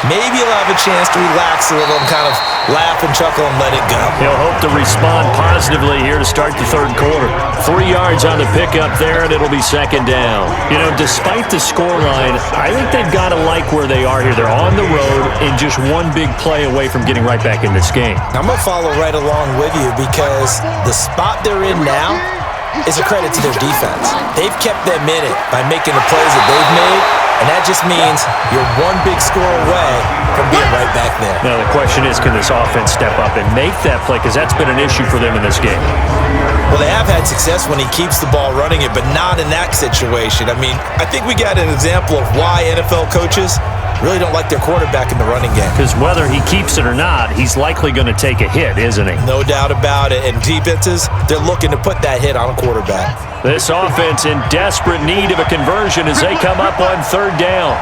Maybe he'll have a chance to relax a little and kind of laugh and chuckle and let it go. He'll hope to respond positively here to start the third quarter. 3 yards on the pickup there, and it'll be second down. You know, despite the scoreline, I think they've got to like where they are here. They're on the road and just one big play away from getting right back in this game. I'm going to follow right along with you because the spot they're in now is a credit to their defense. They've kept them in it by making the plays that they've made. And that just means you're one big score away from being right back there. Now, the question is, can this offense step up and make that play? Because that's been an issue for them in this game. Well, they have had success when he keeps the ball running it, but not in that situation. I mean, I think we got an example of why NFL coaches really don't like their quarterback in the running game. Because whether he keeps it or not, he's likely going to take a hit, isn't he? No doubt about it. And defenses, they're looking to put that hit on a quarterback. This offense in desperate need of a conversion as they come up on third down.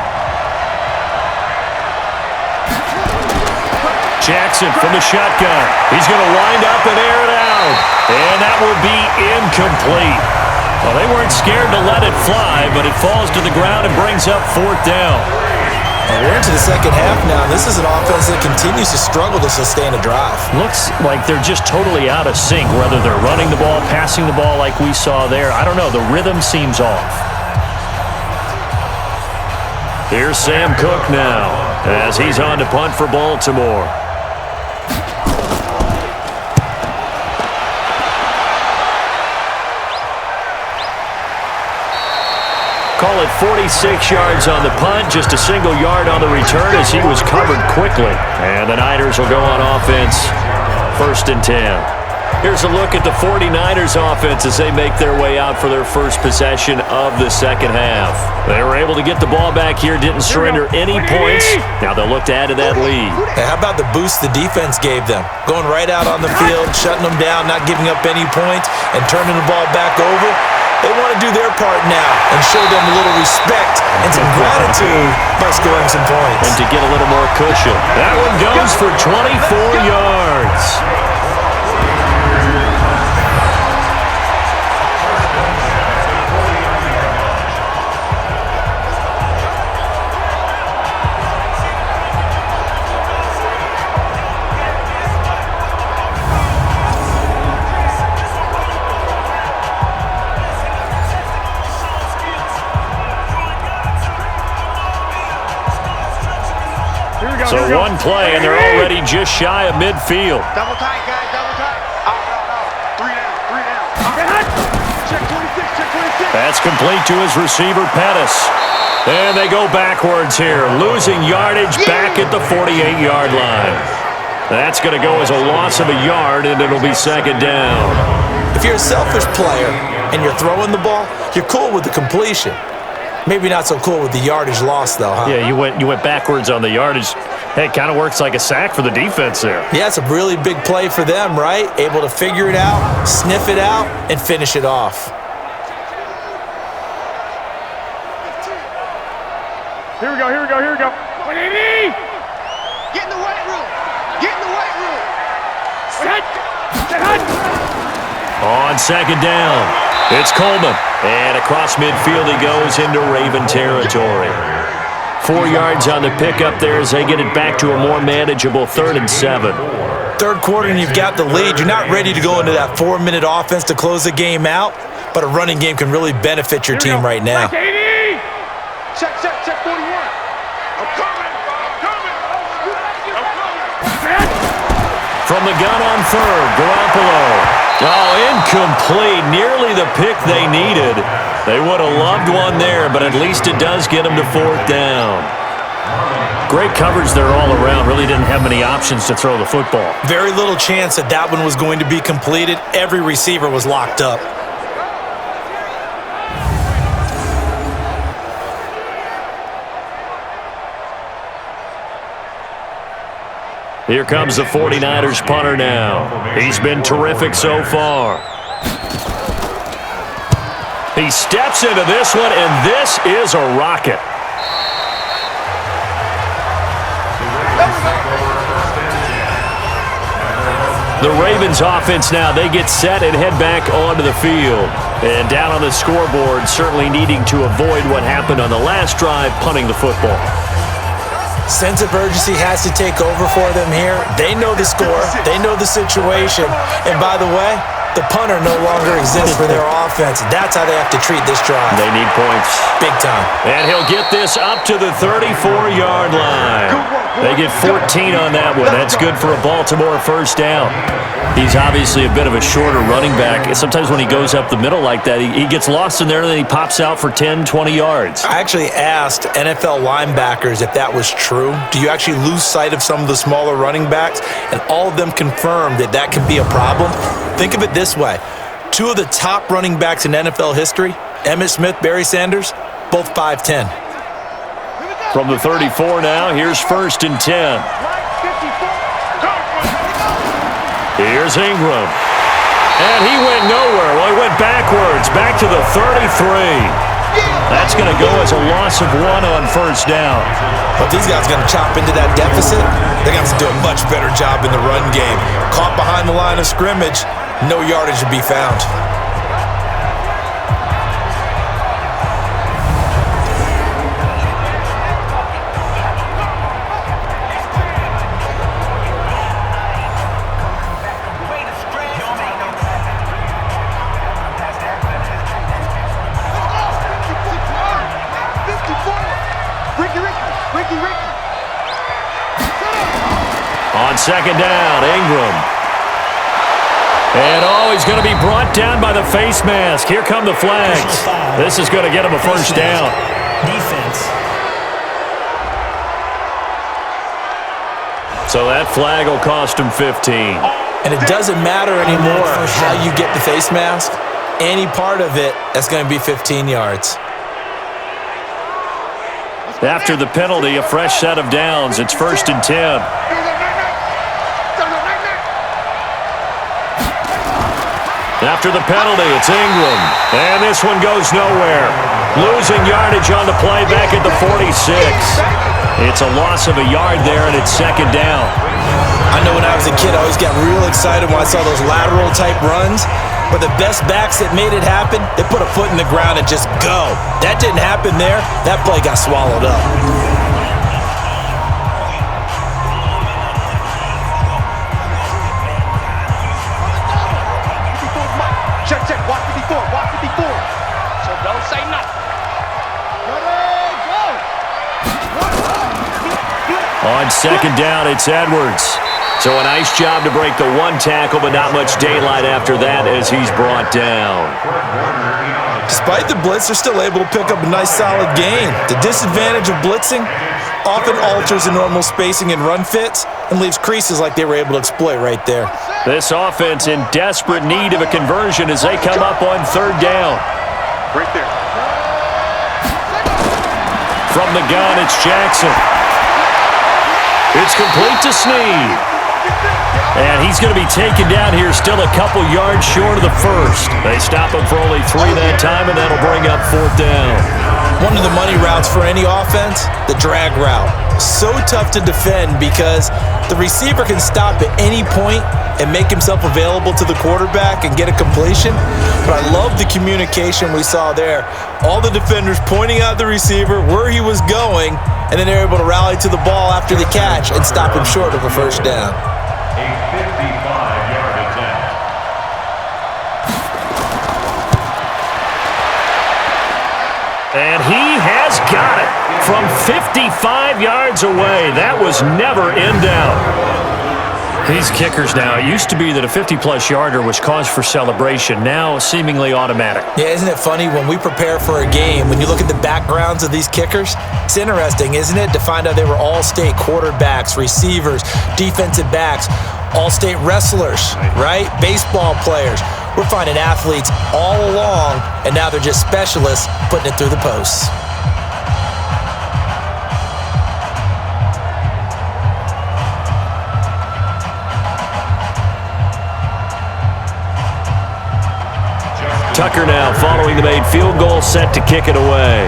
Jackson from the shotgun. He's going to wind up and air it out. And that will be incomplete. Well, they weren't scared to let it fly, but it falls to the ground and brings up fourth down. And we're into the second half now. This is an offense that continues to struggle to sustain a drive. Looks like they're just totally out of sync, whether they're running the ball, passing the ball like we saw there. I don't know. The rhythm seems off. Here's Sam Cook now as he's on to punt for Baltimore. Call it 46 yards on the punt, just a single yard on the return as he was covered quickly. And the Niners will go on offense, 1st and 10. Here's a look at the 49ers offense as they make their way out for their first possession of the second half. They were able to get the ball back here, didn't surrender any points. Now they'll look to add to that lead. Hey, how about the boost the defense gave them? Going right out on the field, shutting them down, not giving up any points, and turning the ball back over. They want to do their part now and show them a little respect and some gratitude by scoring some points. And to get a little more cushion. That one goes for 24 yards. So one play, and they're already just shy of midfield. Double tight, guys, double tight. No. 3 down. Check 26, check 26. That's complete to his receiver, Pettis. And they go backwards here, losing yardage back at the 48-yard line. That's going to go as a loss of a yard, and it'll be second down. If you're a selfish player and you're throwing the ball, you're cool with the completion. Maybe not so cool with the yardage loss, though, huh? Yeah, you went backwards on the yardage. Hey, it kind of works like a sack for the defense there. Yeah, it's a really big play for them, right? Able to figure it out, sniff it out, and finish it off. Here we go. Get in the weight room. On second down, it's Coleman. And across midfield he goes into Raven territory. 4 yards on the pickup there as they get it back to a more manageable 3rd and 7. Third quarter and you've got the lead. You're not ready to go into that 4-minute offense to close the game out, but a running game can really benefit your team right now. Check 41. I'm coming. From the gun on 3rd, Garoppolo. Oh, incomplete. Nearly the pick they needed. They would have loved one there, but at least it does get them to 4th down. Great coverage there all around. Really didn't have many options to throw the football. Very little chance that one was going to be completed. Every receiver was locked up. Here comes the 49ers punter now. He's been terrific so far. He steps into this one, and this is a rocket. The Ravens offense now, they get set and head back onto the field. And down on the scoreboard, certainly needing to avoid what happened on the last drive, punting the football. Sense of urgency has to take over for them here. They know the score. They know the situation. And by the way, the punter no longer exists for their offense. That's how they have to treat this drive. They need points. Big time. And he'll get this up to the 34-yard line. They get 14 on that one. That's good for a Baltimore first down. He's obviously a bit of a shorter running back. Sometimes when he goes up the middle like that, he gets lost in there and then he pops out for 10, 20 yards. I actually asked NFL linebackers if that was true. Do you actually lose sight of some of the smaller running backs? And all of them confirmed that that could be a problem. Think of it this way. Two of the top running backs in NFL history, Emmitt Smith, Barry Sanders, both 5'10". From the 34 now, here's 1st and 10. Here's Ingram. And he went nowhere. Well, he went backwards, back to the 33. That's going to go as a loss of 1 on first down. But these guys are going to chop into that deficit. They're going to have to do a much better job in the run game. Caught behind the line of scrimmage, no yardage to be found. On second down, Ingram. And he's going to be brought down by the face mask. Here come the flags. This is going to get him a first down. Defense. So that flag will cost him 15. And it doesn't matter anymore how you get the face mask. Any part of it, that's going to be 15 yards. After the penalty, a fresh set of downs. It's 1st and 10. After the penalty, it's Ingram. And this one goes nowhere. Losing yardage on the play back at the 46. It's a loss of a yard there, and it's 2nd down. I know when I was a kid, I always got real excited when I saw those lateral-type runs. But the best backs that made it happen, they put a foot in the ground and just go. That didn't happen there. That play got swallowed up. Check. Watch 54. So don't say nothing. On 2nd down, it's Edwards. So a nice job to break the 1 tackle, but not much daylight after that as he's brought down. Despite the blitz, they're still able to pick up a nice, solid gain. The disadvantage of blitzing often alters the normal spacing and run fits and leaves creases like they were able to exploit right there. This offense in desperate need of a conversion as they come up on 3rd down. Right there. From the gun, it's Jackson. It's complete to Snead. And he's going to be taken down here, still a couple yards short of the first. They stop him for only 3 that time, and that'll bring up 4th down. One of the money routes for any offense, the drag route. So tough to defend because the receiver can stop at any point and make himself available to the quarterback and get a completion. But I love the communication we saw there. All the defenders pointing out the receiver, where he was going, and then they're able to rally to the ball after the catch and stop him short of a first down. A 55-yard attempt. And he has got it from 55 yards away. That was never in doubt. These kickers now, it used to be that a 50-plus yarder was cause for celebration. Now, seemingly automatic. Yeah, isn't it funny when we prepare for a game, when you look at the backgrounds of these kickers, it's interesting, isn't it, to find out they were all-state quarterbacks, receivers, defensive backs, all-state wrestlers, right? Baseball players. We're finding athletes all along, and now they're just specialists putting it through the posts. Tucker now following the made field goal, set to kick it away.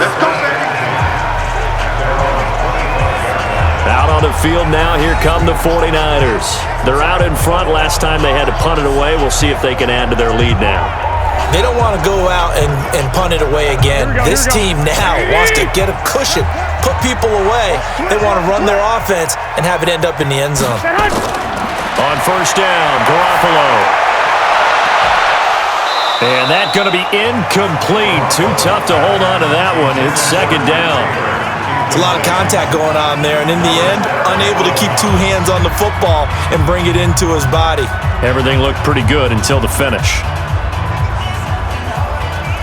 Let's go, baby. Out on the field now, here come the 49ers. They're out in front. Last time they had to punt it away. We'll see if they can add to their lead now. They don't want to go out and punt it away again. This team now wants to get a cushion, put people away. They want to run their offense and have it end up in the end zone. On first down, Garoppolo. And that's going to be incomplete. Too tough to hold on to that one. It's second down. It's a lot of contact going on there, and in the end, unable to keep two hands on the football and bring it into his body. Everything looked pretty good until the finish.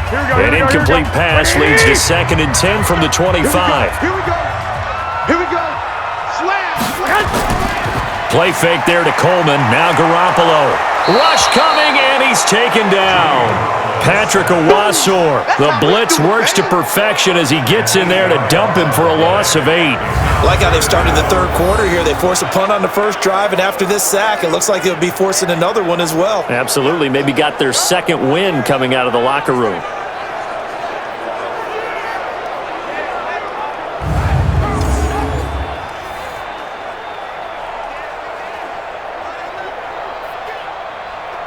An incomplete pass leads to 2nd and 10 from the 25. Here we go. Here we go. Slam. Play fake there to Coleman. Now Garoppolo. Rush coming, and he's taken down. Patrick Mahomes. The blitz works to perfection as he gets in there to dump him for a loss of 8. Like how they've started the third quarter here. They force a punt on the first drive, and after this sack, it looks like they'll be forcing another one as well. Absolutely. Maybe got their second win coming out of the locker room.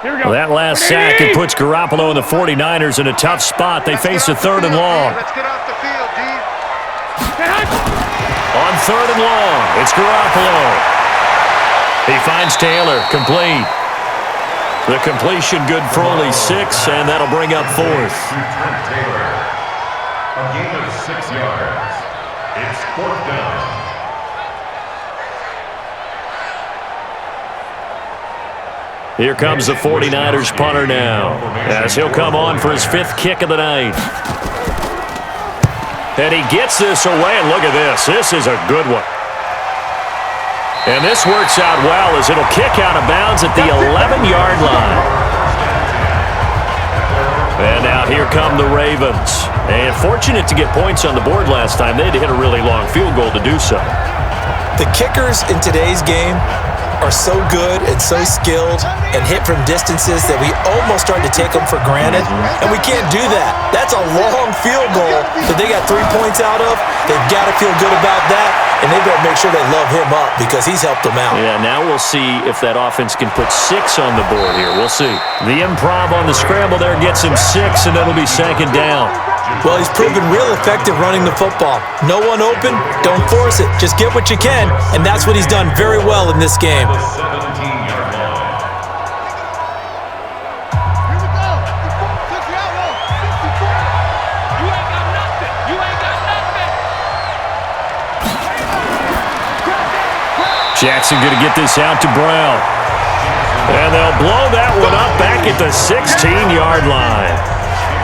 Well, that last sack, it puts Garoppolo and the 49ers in a tough spot. They face a 3rd and long. Let's get off the field, D. On 3rd and long, it's Garoppolo. He finds Taylor, complete. The completion good for only 6, and that'll bring up 4th. Taylor. A gain of 6 yards. It's 4th down. Here comes the 49ers punter now, as he'll come on for his 5th kick of the night. And he gets this away, and look at this. This is a good one. And this works out well as it'll kick out of bounds at the 11-yard line. And now here come the Ravens. And fortunate to get points on the board last time. They had to hit a really long field goal to do so. The kickers in today's game are so good and so skilled and hit from distances that we almost start to take them for granted, and we can't do that. That's a long field goal that they got 3 points out of. They've got to feel good about that, and they better make sure they love him up because he's helped them out. Yeah, now we'll see if that offense can put 6 on the board here. We'll see. The improv on the scramble there gets him 6, and that'll be 2nd down. Well, he's proven real effective running the football. No one open, don't force it. Just get what you can, and that's what he's done very well in this game. The 17-yard line. Here we go. 54, 60 out low. 64. You ain't got nothing. You ain't got nothing. Jackson going to get this out to Brown. And they'll blow that one up back at the 16-yard line.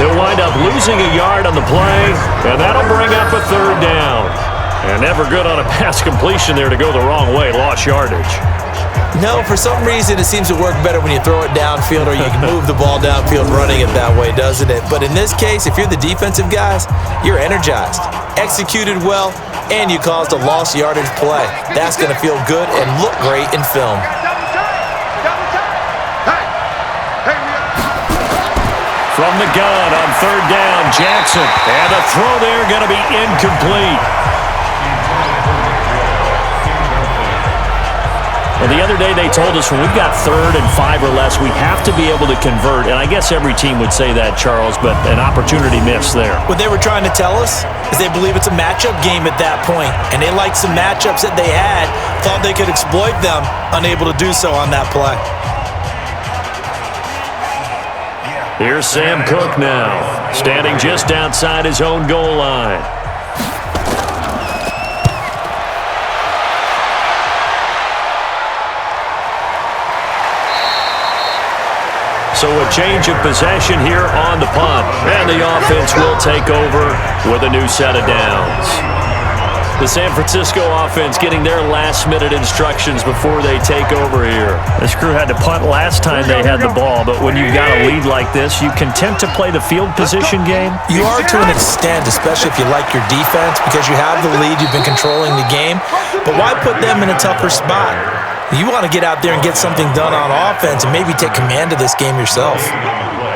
They'll wind up losing a yard on the play, and that'll bring up a 3rd down. And never good on a pass completion there to go the wrong way. Lost yardage. No, for some reason it seems to work better when you throw it downfield or you can move the ball downfield running it that way, doesn't it? But in this case, if you're the defensive guys, you're energized, executed well, and you caused a lost yardage play. That's going to feel good and look great in film. From the gun on 3rd down, Jackson. And the throw there going to be incomplete. Well, the other day they told us when we've got 3rd and 5 or less, we have to be able to convert. And I guess every team would say that, Charles, but an opportunity missed there. What they were trying to tell us is they believe it's a matchup game at that point, and they liked some matchups that they had, thought they could exploit them, unable to do so on that play. Here's Sam Cook now, standing just outside his own goal line. So a change of possession here on the punt. And the offense will take over with a new set of downs. The San Francisco offense getting their last-minute instructions before they take over here. This crew had to punt last time they had the ball, but when you've got a lead like this, you content to play the field position game? You are to an extent, especially if you like your defense, because you have the lead, you've been controlling the game. But why put them in a tougher spot? You want to get out there and get something done on offense and maybe take command of this game yourself.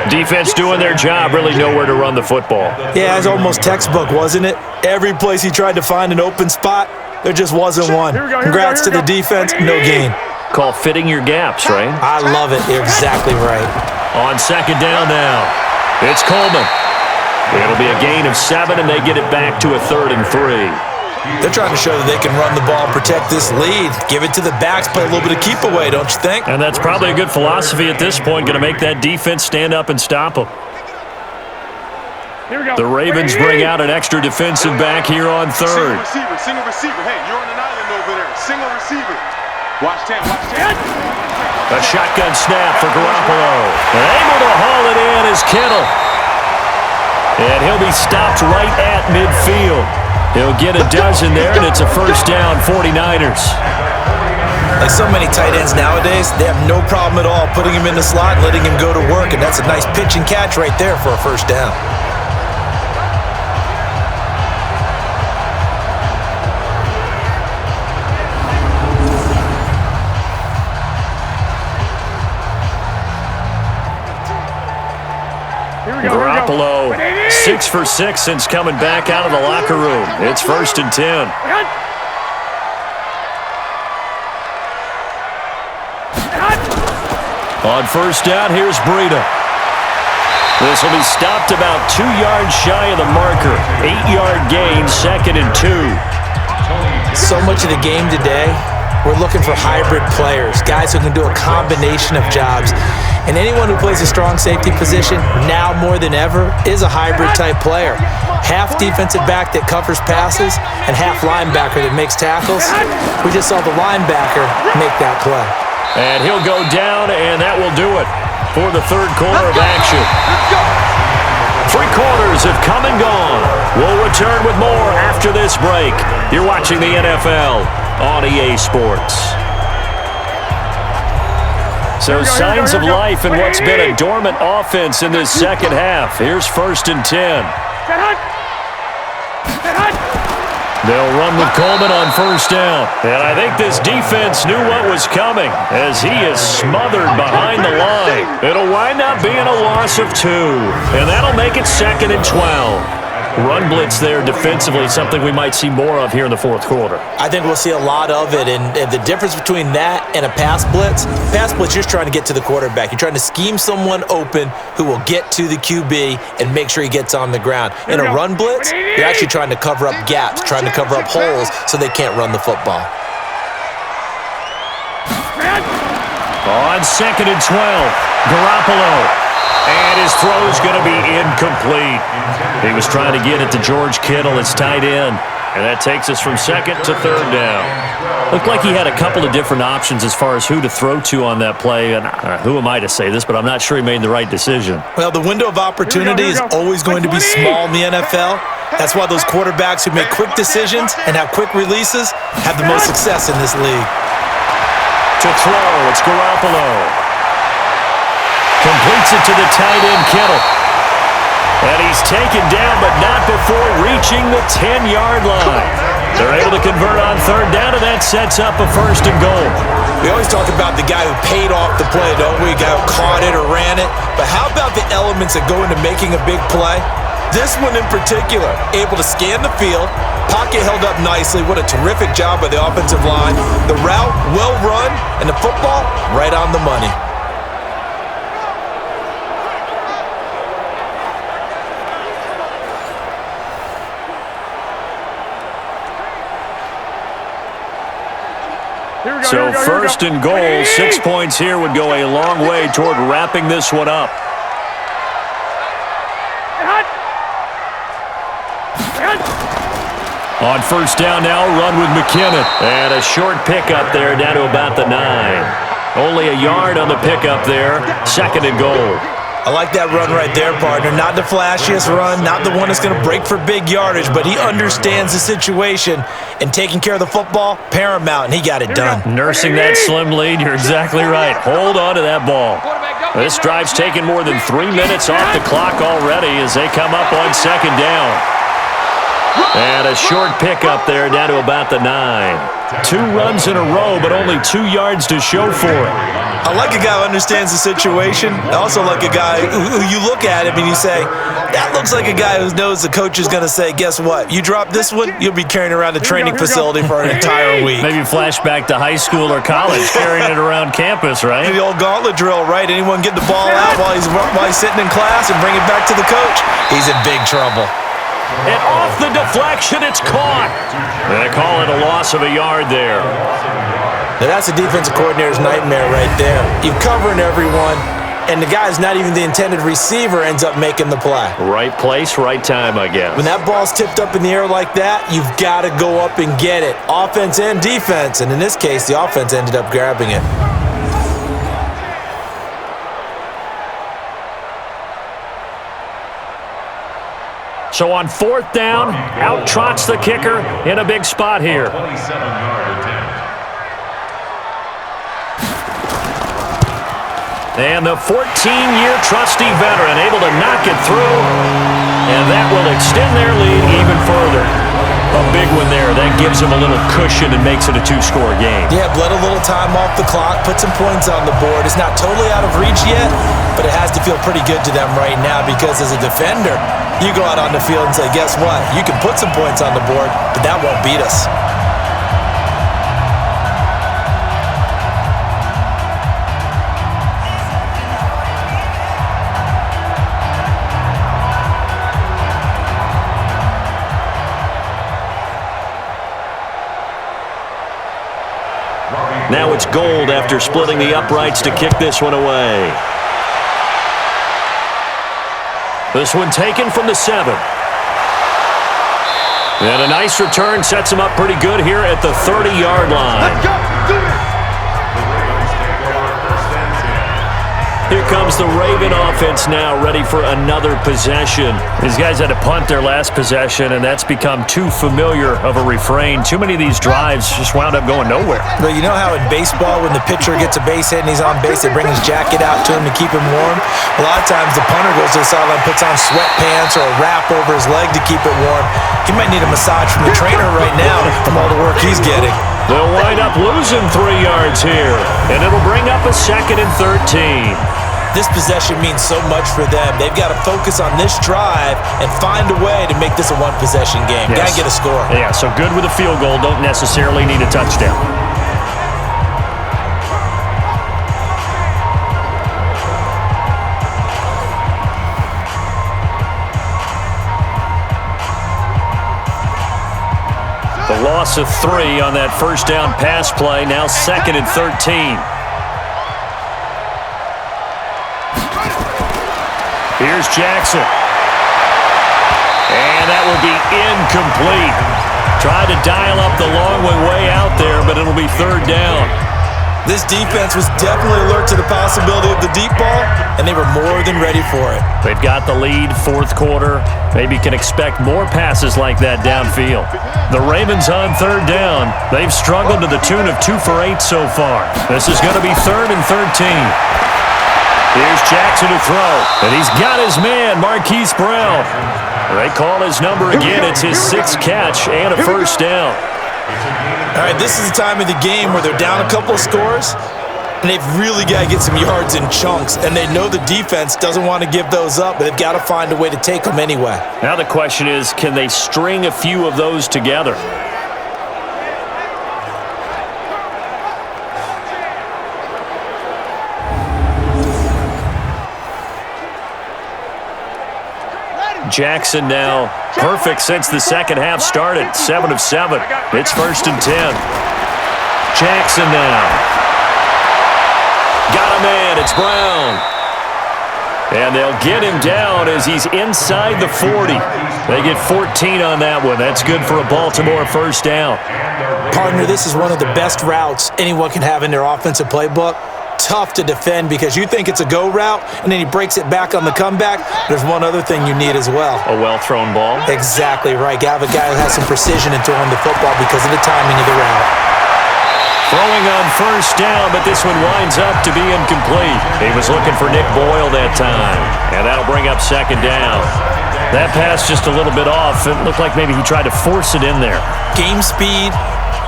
Defense doing their job, really nowhere to run the football. Yeah, it's almost textbook, wasn't it? Every place he tried to find an open spot, there just wasn't one. Congrats to the defense, no gain. Call fitting your gaps, right? I love it. You're exactly right. On second down now, it's Coleman. It'll be a gain of 7, and they get it back to a 3rd and 3. They're trying to show that they can run the ball, protect this lead, give it to the backs, play a little bit of keep away, don't you think? And that's probably a good philosophy at this point, going to make that defense stand up and stop them. The Ravens bring out an extra defensive back here on 3rd. Single receiver. Hey, you're on an island over there. Single receiver. Watch 10, watch 10. A shotgun snap for Garoppolo. And able to haul it in is Kittle. And he'll be stopped right at midfield. He'll get a dozen there, and it's a first down, 49ers. Like so many tight ends nowadays, they have no problem at all putting him in the slot and letting him go to work, and that's a nice pitch and catch right there for a first down. Garoppolo, 6 for 6 since coming back out of the locker room. It's 1st and 10. On first down, here's Breida. This will be stopped about 2 yards shy of the marker. 8-yard gain, 2nd and 2. So much of the game today, we're looking for hybrid players, guys who can do a combination of jobs. And anyone who plays a strong safety position, now more than ever, is a hybrid-type player. Half defensive back that covers passes and half linebacker that makes tackles. We just saw the linebacker make that play. And he'll go down, and that will do it for the 3rd quarter of action. 3 quarters have come and gone. We'll return with more after this break. You're watching the NFL on EA Sports. So signs of life in what's been a dormant offense in this second half. Here's 1st and 10. They'll run with Coleman on first down. And I think this defense knew what was coming as he is smothered behind the line. It'll wind up being a loss of 2. And that'll make it 2nd and 12. Run blitz there defensively, something we might see more of here in the 4th quarter. I think we'll see a lot of it, and the difference between that and a pass blitz, you're just trying to get to the quarterback. You're trying to scheme someone open who will get to the QB and make sure he gets on the ground. In a run blitz, you're actually trying to cover up gaps, trying to cover up holes so they can't run the football. On 2nd and 12, Garoppolo. And his throw is going to be incomplete. He was trying to get it to George Kittle, his tight end. And that takes us from 2nd to 3rd down. Looked like he had a couple of different options as far as who to throw to on that play. And who am I to say this, but I'm not sure he made the right decision. Well, the window of opportunity is always going to be small in the NFL. That's why those quarterbacks who make quick decisions and have quick releases have the most success in this league. To throw, it's Garoppolo. Completes it to the tight end, Kittle. And he's taken down, but not before reaching the 10-yard line. They're able to convert on 3rd down, and that sets up a 1st and goal. We always talk about the guy who paid off the play, don't we? The guy who caught it or ran it. But how about the elements that go into making a big play? This one in particular, able to scan the field, pocket held up nicely. What a terrific job by the offensive line. The route, well run, and the football, right on the money. So 1st and goal, 6 points here would go a long way toward wrapping this one up. On first down now, run with McKinnon. And a short pickup there down to about the 9. Only a yard on the pickup there, 2nd and goal. I like that run right there, partner. Not the flashiest run, not the one that's going to break for big yardage, but he understands the situation, and taking care of the football, paramount, and he got it done. Nursing that slim lead, you're exactly right. Hold on to that ball. This drive's taken more than 3 minutes off the clock already as they come up on 2nd down. And a short pickup there down to about the 9. 2 runs in a row, but only 2 yards to show for it. I like a guy who understands the situation. I also like a guy who you look at him and you say, that looks like a guy who knows the coach is going to say, guess what? You drop this one, you'll be carrying around the training facility for an entire week. Maybe flashback to high school or college, carrying it around campus, right? The old gauntlet drill, right? Anyone get the ball out while he's sitting in class and bring it back to the coach? He's in big trouble. And off the deflection, it's caught. They call it a loss of a yard there. Now that's a defensive coordinator's nightmare right there. You're covering everyone, and the guy's not even the intended receiver ends up making the play. Right place, right time, I guess. When that ball's tipped up in the air like that, you've got to go up and get it. Offense and defense, and in this case, the offense ended up grabbing it. So on 4th down, out trots the kicker in a big spot here. 27-yard attempt. And the 14-year trusty veteran able to knock it through, and that will extend their lead even further. A big one there. That gives them a little cushion and makes it a 2-score game. Yeah, bled a little time off the clock, put some points on the board. It's not totally out of reach yet, but it has to feel pretty good to them right now because as a defender, you go out on the field and say, guess what? You can put some points on the board, but that won't beat us. Now it's Gold after splitting the uprights to kick this one away. This one taken from the 7. And a nice return sets him up pretty good here at the 30-yard line. Let's go. Do it. Here comes the Raven offense now, ready for another possession. These guys had to punt their last possession, and that's become too familiar of a refrain. Too many of these drives just wound up going nowhere. But you know how in baseball, when the pitcher gets a base hit and he's on base, they bring his jacket out to him to keep him warm? A lot of times the punter goes to the sideline, puts on sweatpants or a wrap over his leg to keep it warm. He might need a massage from the trainer right now from all the work he's getting. They'll wind up losing 3 yards here, and it'll bring up a 2nd and 13. This possession means so much for them. They've got to focus on this drive and find a way to make this a one-possession game. Yes. Got to get a score. Yeah, so good with a field goal. Don't necessarily need a touchdown. The loss of 3 on that first down pass play. Now 2nd and 13. Here's Jackson. And that will be incomplete. Tried to dial up the long way out there, but it'll be 3rd down. This defense was definitely alert to the possibility of the deep ball, and they were more than ready for it. They've got the lead, 4th quarter. Maybe can expect more passes like that downfield. The Ravens on 3rd down. They've struggled to the tune of 2 for 8 so far. This is going to be 3rd and 13. Here's Jackson to throw, and he's got his man, Marquise Brown. They call his number again. It's his 6th catch and a first down. All right, this is the time of the game where they're down a couple of scores, and they've really got to get some yards in chunks, and they know the defense doesn't want to give those up, but they've got to find a way to take them anyway. Now the question is, can they string a few of those together? Jackson now perfect since the second half started. 7 of 7. It's 1st and 10. Jackson now. Got a man. It's Brown. And they'll get him down as he's inside the 40. They get 14 on that one. That's good for a Baltimore first down. Partner, this is one of the best routes anyone can have in their offensive playbook. Tough to defend because you think it's a go route, and then he breaks it back on the comeback. There's one other thing you need as well. A well-thrown ball. Exactly right. You have a guy who has some precision in throwing the football because of the timing of the route. Throwing on first down, but this one winds up to be incomplete. He was looking for Nick Boyle that time, and that'll bring up 2nd down. That pass just a little bit off. It looked like maybe he tried to force it in there. Game speed,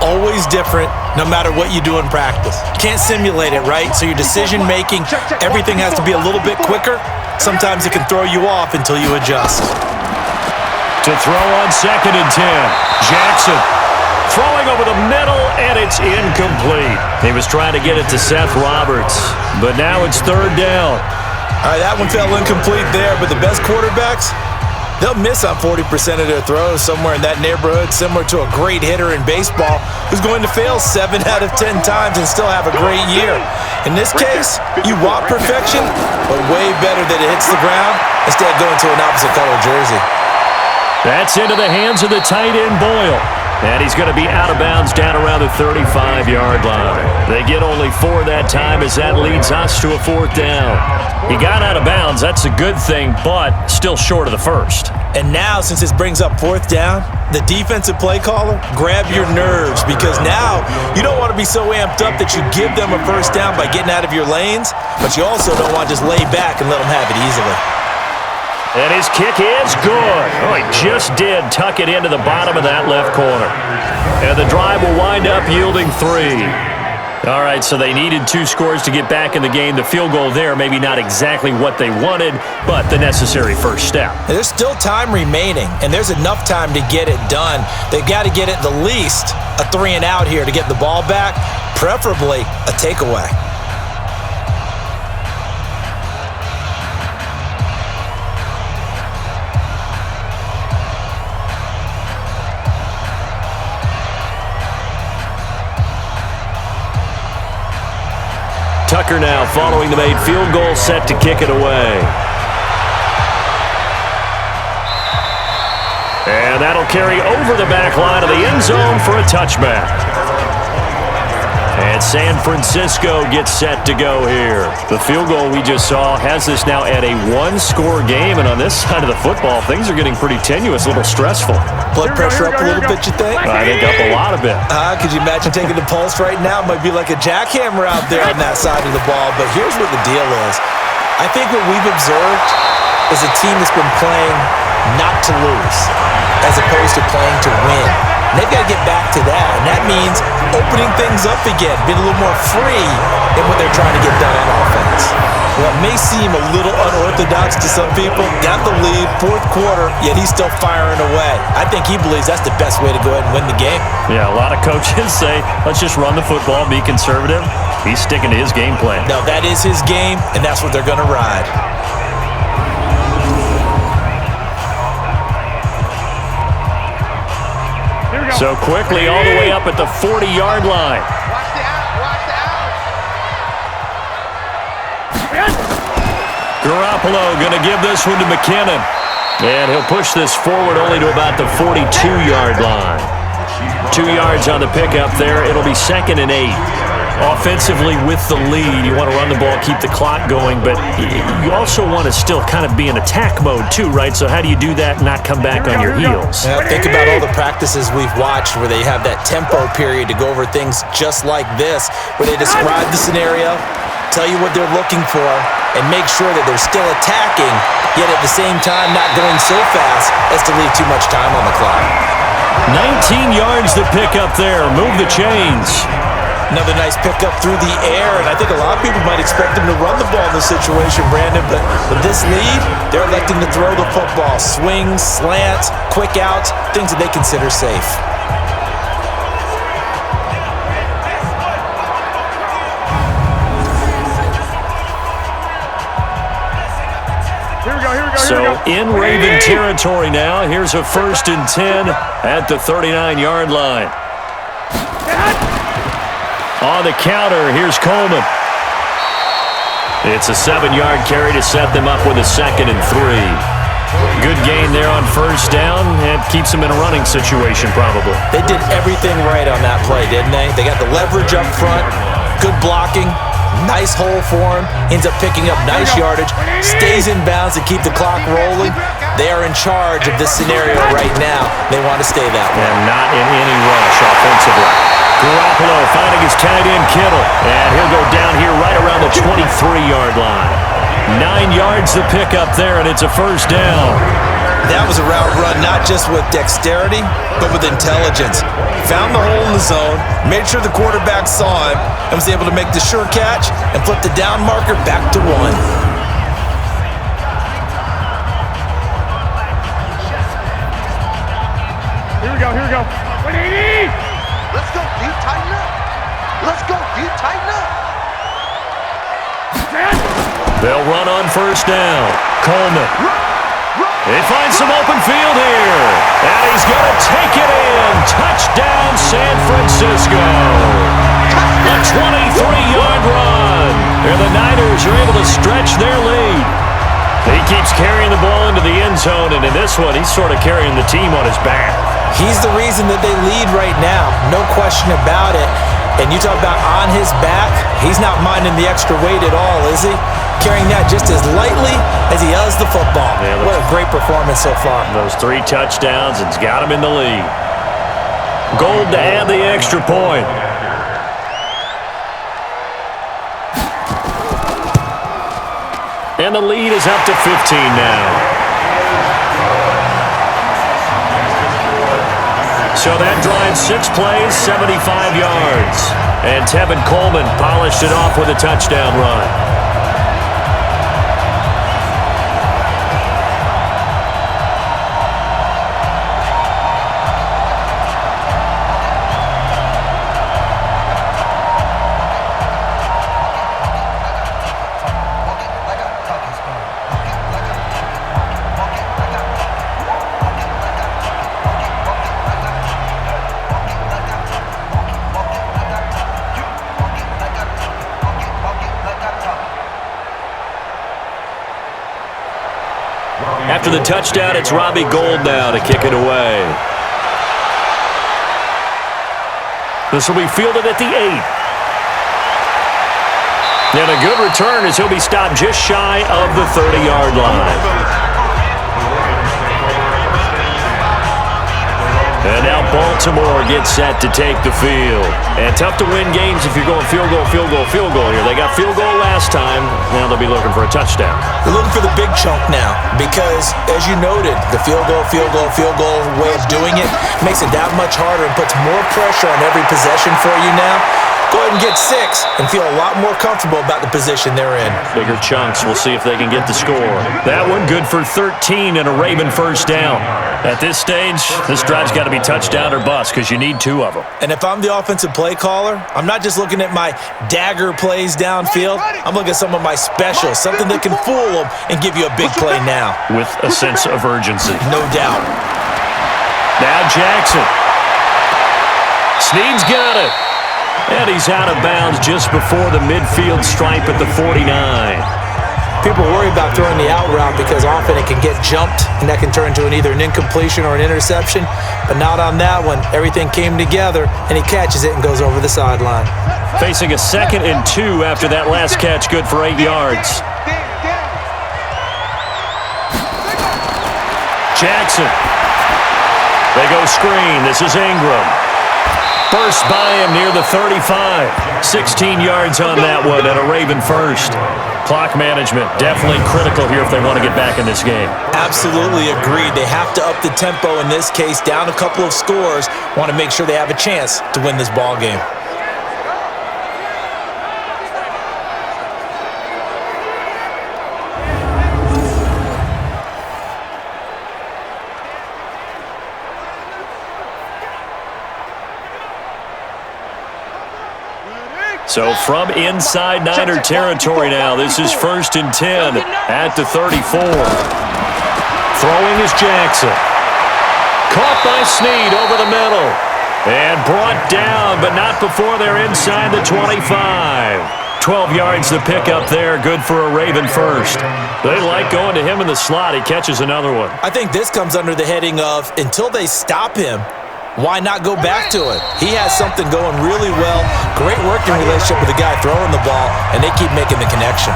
always different no matter what you do in practice. Can't simulate it, right? So your decision-making, everything has to be a little bit quicker. Sometimes it can throw you off until you adjust. To throw on 2nd and 10. Jackson throwing over the middle, and it's incomplete. He was trying to get it to Seth Roberts, but now it's 3rd down. All right, that one fell incomplete there, but the best quarterbacks, they'll miss on 40% of their throws, somewhere in that neighborhood, similar to a great hitter in baseball who's going to fail 7 out of 10 times and still have a great year. In this case, you want perfection, but way better that it hits the ground instead of going to an opposite color jersey. That's into the hands of the tight end, Boyle. And he's going to be out of bounds down around the 35-yard line. They get only 4 that time as that leads us to a 4th down. He got out of bounds. That's a good thing, but still short of the first. And now, since this brings up 4th down, the defensive play caller, grab your nerves, because now you don't want to be so amped up that you give them a first down by getting out of your lanes, but you also don't want to just lay back and let them have it easily. And his kick is good. Oh, he just did tuck it into the bottom of that left corner. And the drive will wind up yielding 3. All right, so they needed 2 scores to get back in the game. The field goal there, maybe not exactly what they wanted, but the necessary first step. There's still time remaining, and there's enough time to get it done. They've got to get at the least a 3 and out here to get the ball back, preferably a takeaway. Tucker now following the made field goal, set to kick it away. And that'll carry over the back line of the end zone for a touchback. And San Francisco gets set to go here. The field goal we just saw has this now at a 1-score game, and on this side of the football, things are getting pretty tenuous, a little stressful. Blood pressure up a little bit, you think? I think up a lot of it. Could you imagine taking the pulse right now? It might be like a jackhammer out there on that side of the ball, but here's what the deal is. I think what we've observed is a team that's been playing not to lose as opposed to playing to win. And they've got to get back to that, and that means opening things up again, being a little more free in what they're trying to get done on offense. What may seem a little unorthodox to some people, got the lead, 4th quarter, yet he's still firing away. I think he believes that's the best way to go ahead and win the game. Yeah, a lot of coaches say, let's just run the football, be conservative. He's sticking to his game plan. No, that is his game, and that's what they're going to ride. So quickly all the way up at the 40-yard line. Watch the out. Garoppolo going to give this one to McKinnon. And he'll push this forward only to about the 42-yard line. 2 yards on the pickup there. It'll be 2nd and 8. Offensively with the lead, you want to run the ball, keep the clock going, but you also want to still kind of be in attack mode too, right? So how do you do that and not come back on your heels? Yeah, think about all the practices we've watched where they have that tempo period to go over things just like this, where they describe the scenario, tell you what they're looking for, and make sure that they're still attacking, yet at the same time not going so fast as to leave too much time on the clock. 19 yards to pick up there. Move the chains. Another nice pickup through the air, and I think a lot of people might expect him to run the ball in this situation, Brandon, but with this lead, they're electing to throw the football. Swings, slants, quick outs, things that they consider safe. So in Raven territory now, here's a 1st and 10 at the 39-yard line. On the counter, here's Coleman. It's a 7-yard carry to set them up with a 2nd and 3. Good gain there on 1st down. It keeps them in a running situation, probably. They did everything right on that play, didn't they? They got the leverage up front, good blocking, nice hole for him, ends up picking up nice yardage, stays in bounds to keep the clock rolling. They are in charge of this scenario right now. They want to stay that way. And not in any rush offensively. Garoppolo finding his tight end Kittle, and he'll go down here right around the 23-yard line. 9 yards to pick up there, and it's a 1st down. That was a route run not just with dexterity, but with intelligence. Found the hole in the zone, made sure the quarterback saw him, and was able to make the sure catch and flip the down marker back to 1. Here we go, here we go. 180! Let's go, deep, tighten up. Let's go, deep, tighten up. They'll run on first down. Coleman. He finds some open field here. And he's going to take it in. Touchdown, San Francisco. A 23-yard run. And the Niners are able to stretch their lead. He keeps carrying the ball into the end zone, and in this one, he's sort of carrying the team on his back. He's the reason that they lead right now. No question about it. And you talk about on his back, he's not minding the extra weight at all, is he? Carrying that just as lightly as he does the football. Yeah, what a great performance so far. Those 3 touchdowns, it's got him in the lead. Gold to add the extra point. And the lead is up to 15 now. So that drive, 6 plays, 75 yards. And Tevin Coleman polished it off with a touchdown run. After the touchdown, it's Robbie Gould now to kick it away. This will be fielded at the 8. And a good return as he'll be stopped just shy of the 30-yard line. And now Baltimore gets set to take the field. And tough to win games if you're going field goal, field goal, field goal here. They got field goal last time. Now they'll be looking for a touchdown. They're looking for the big chunk now because, as you noted, the field goal way of doing it makes it that much harder and puts more pressure on every possession for you now. Go ahead and get 6 and feel a lot more comfortable about the position they're in. Bigger chunks. We'll see if they can get the score. That one good for 13 and a Raven first down. At this stage, this drive's got to be touchdown or bust because you need 2 of them. And if I'm the offensive play caller, I'm not just looking at my dagger plays downfield. I'm looking at some of my specials, something that can fool them and give you a big play now. With a sense of urgency. No doubt. Now Jackson. Snead's got it. And he's out of bounds just before the midfield stripe at the 49. People worry about throwing the out route because often it can get jumped, and that can turn into either an incompletion or an interception. But not on that one. Everything came together, and he catches it and goes over the sideline. Facing a 2nd and 2 after that last catch, good for 8 yards. Jackson. They go screen. This is Ingram. Burst by him near the 35. 16 yards on that one and a Raven first. Clock management definitely critical here if they want to get back in this game. Absolutely agreed. They have to up the tempo in this case, down a couple of scores. Want to make sure they have a chance to win this ball game. So from inside Niner territory now, this is 1st and 10 at the 34. Throwing is Jackson. Caught by Snead over the middle. And brought down, but not before they're inside the 25. 12 yards to pick up there, good for a Raven first. They like going to him in the slot. He catches another one. I think this comes under the heading of, until they stop him, why not go back to it? He has something going really well. Great working relationship with the guy throwing the ball, and they keep making the connection.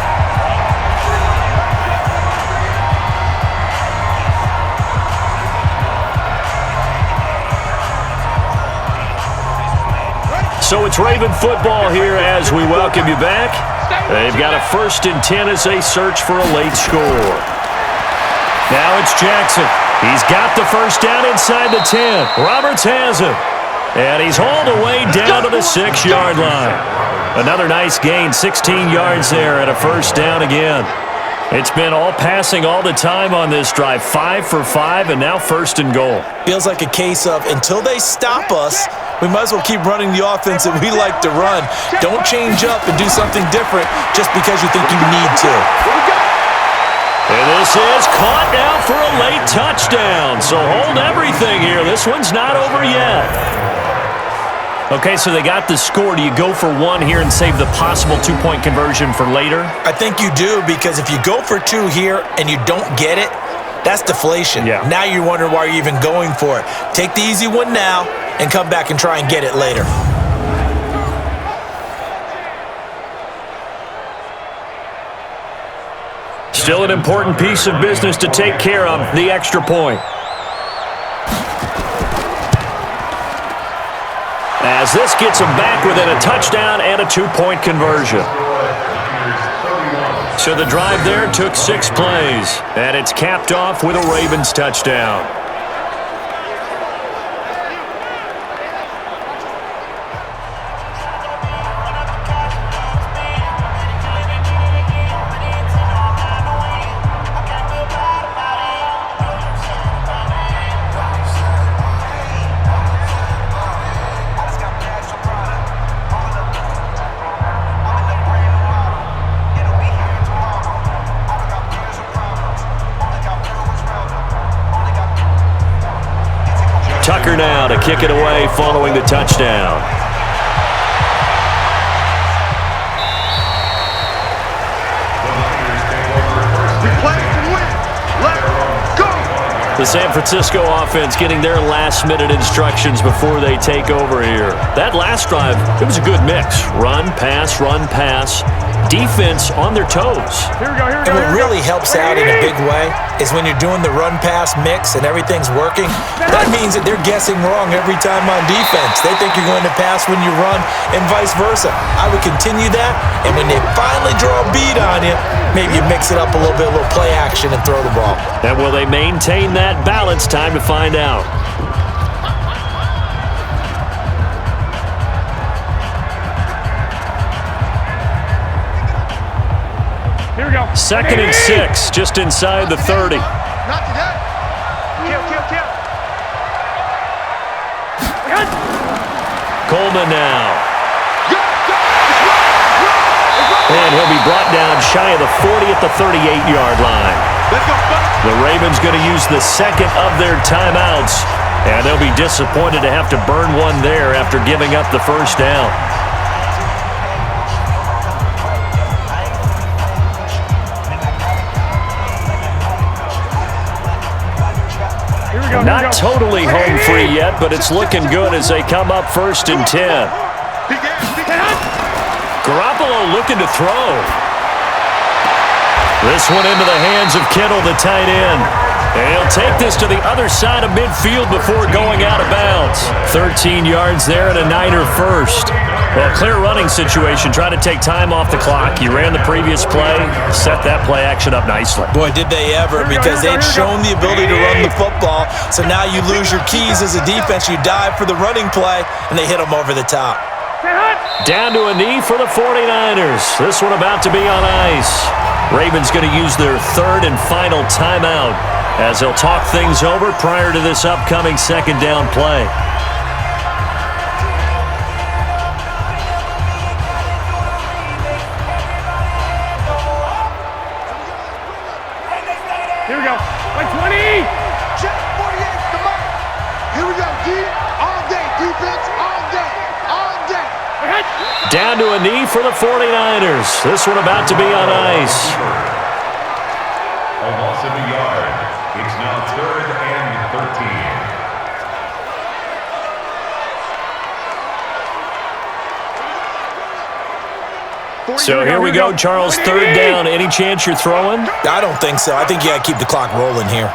So it's Raven football here as we welcome you back. They've got a 1st and 10 as they search for a late score. Now it's Jackson. He's got the first down inside the 10. Roberts has it. And he's hauled away down to the 6-yard line. Another nice gain, 16 yards there and a first down again. It's been all passing all the time on this drive. 5 for 5 and now first and goal. Feels like a case of until they stop us, we might as well keep running the offense that we like to run. Don't change up and do something different just because you think you need to. And this is caught now for a late touchdown. So hold everything here. This one's not over yet. Okay, so they got the score. Do you go for one here and save the possible 2-point conversion for later? I think you do, because if you go for 2 here and you don't get it, that's deflation. Yeah. Now you wonder why you're even going for it. Take the easy one now and come back and try and get it later. Still an important piece of business to take care of, the extra point. As this gets them back within a touchdown and a 2-point conversion. So the drive there took 6 plays, and it's capped off with a Ravens touchdown. Tucker now to kick it away following the touchdown. The San Francisco offense getting their last-minute instructions before they take over here. That last drive, it was a good mix. Run, pass, defense on their toes. And what really helps out in a big way is when you're doing the run-pass mix and everything's working, that means that they're guessing wrong every time on defense. They think you're going to pass when you run and vice versa. I would continue that, and when they finally draw a beat on you, maybe you mix it up a little bit, a little play action, and throw the ball. And will they maintain that balance? Time to find out. Here we go. 2nd and 6, just inside the 30. Not today. Kill. Coleman now. And he'll be brought down shy of the 40 at the 38-yard line. The Ravens going to use the second of their timeouts, and they'll be disappointed to have to burn one there after giving up the first down. Not totally home free yet, but it's looking good as they come up 1st and 10. Garoppolo looking to throw. This one into the hands of Kittle, the tight end. And he'll take this to the other side of midfield before going out of bounds. 13 yards there and a Niner first. Well, clear running situation. Try to take time off the clock. You ran the previous play, set that play action up nicely. Boy, did they ever, because they'd shown the ability to run the football. So now you lose your keys as a defense. You dive for the running play, and they hit them over the top. Down to a knee for the 49ers. This one about to be on ice. Ravens going to use their 3rd and final timeout as they'll talk things over prior to this upcoming 2nd down play. Here we go. Like 20. Check 48, come on. Here we go, D. All day, defense, all day. Down to a knee for the 49ers. This one about to be on ice. A loss of a yard. It's now 3rd and 13. So here we go, Charles. 3rd down. Any chance you're throwing? I don't think so. I think you got to keep the clock rolling here.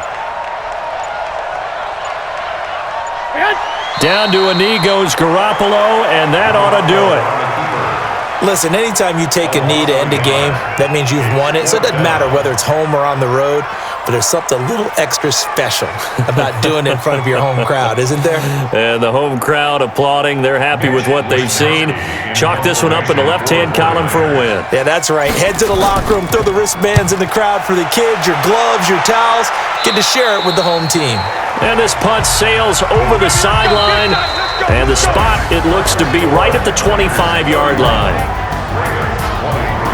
Down to a knee goes Garoppolo, and that ought to do it. Listen, anytime you take a knee to end a game, that means you've won it. So it doesn't matter whether it's home or on the road. but there's something a little extra special about doing it in front of your home crowd, isn't there? And the home crowd applauding. They're happy with what they've seen. Chalk this one up in the left-hand column for a win. Yeah, that's right. Head to the locker room, throw the wristbands in the crowd for the kids, your gloves, your towels. Get to share it with the home team. And this punt sails over the sideline, and the spot, it looks to be right at the 25-yard line.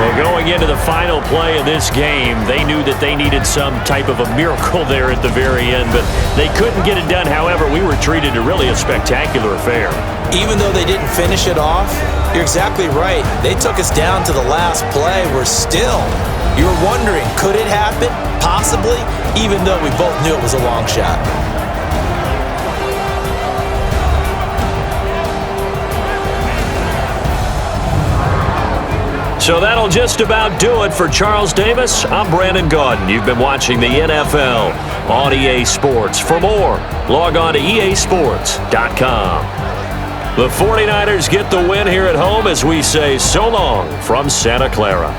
Well, going into the final play of this game, they knew that they needed some type of a miracle there at the very end, but they couldn't get it done. However, we were treated to really a spectacular affair. Even though they didn't finish it off, you're exactly right. They took us down to the last play. You're wondering, could it happen? Possibly, even though we both knew it was a long shot. So that'll just about do it for Charles Davis. I'm Brandon Gaudin. You've been watching the NFL on EA Sports. For more, log on to easports.com. The 49ers get the win here at home as we say so long from Santa Clara.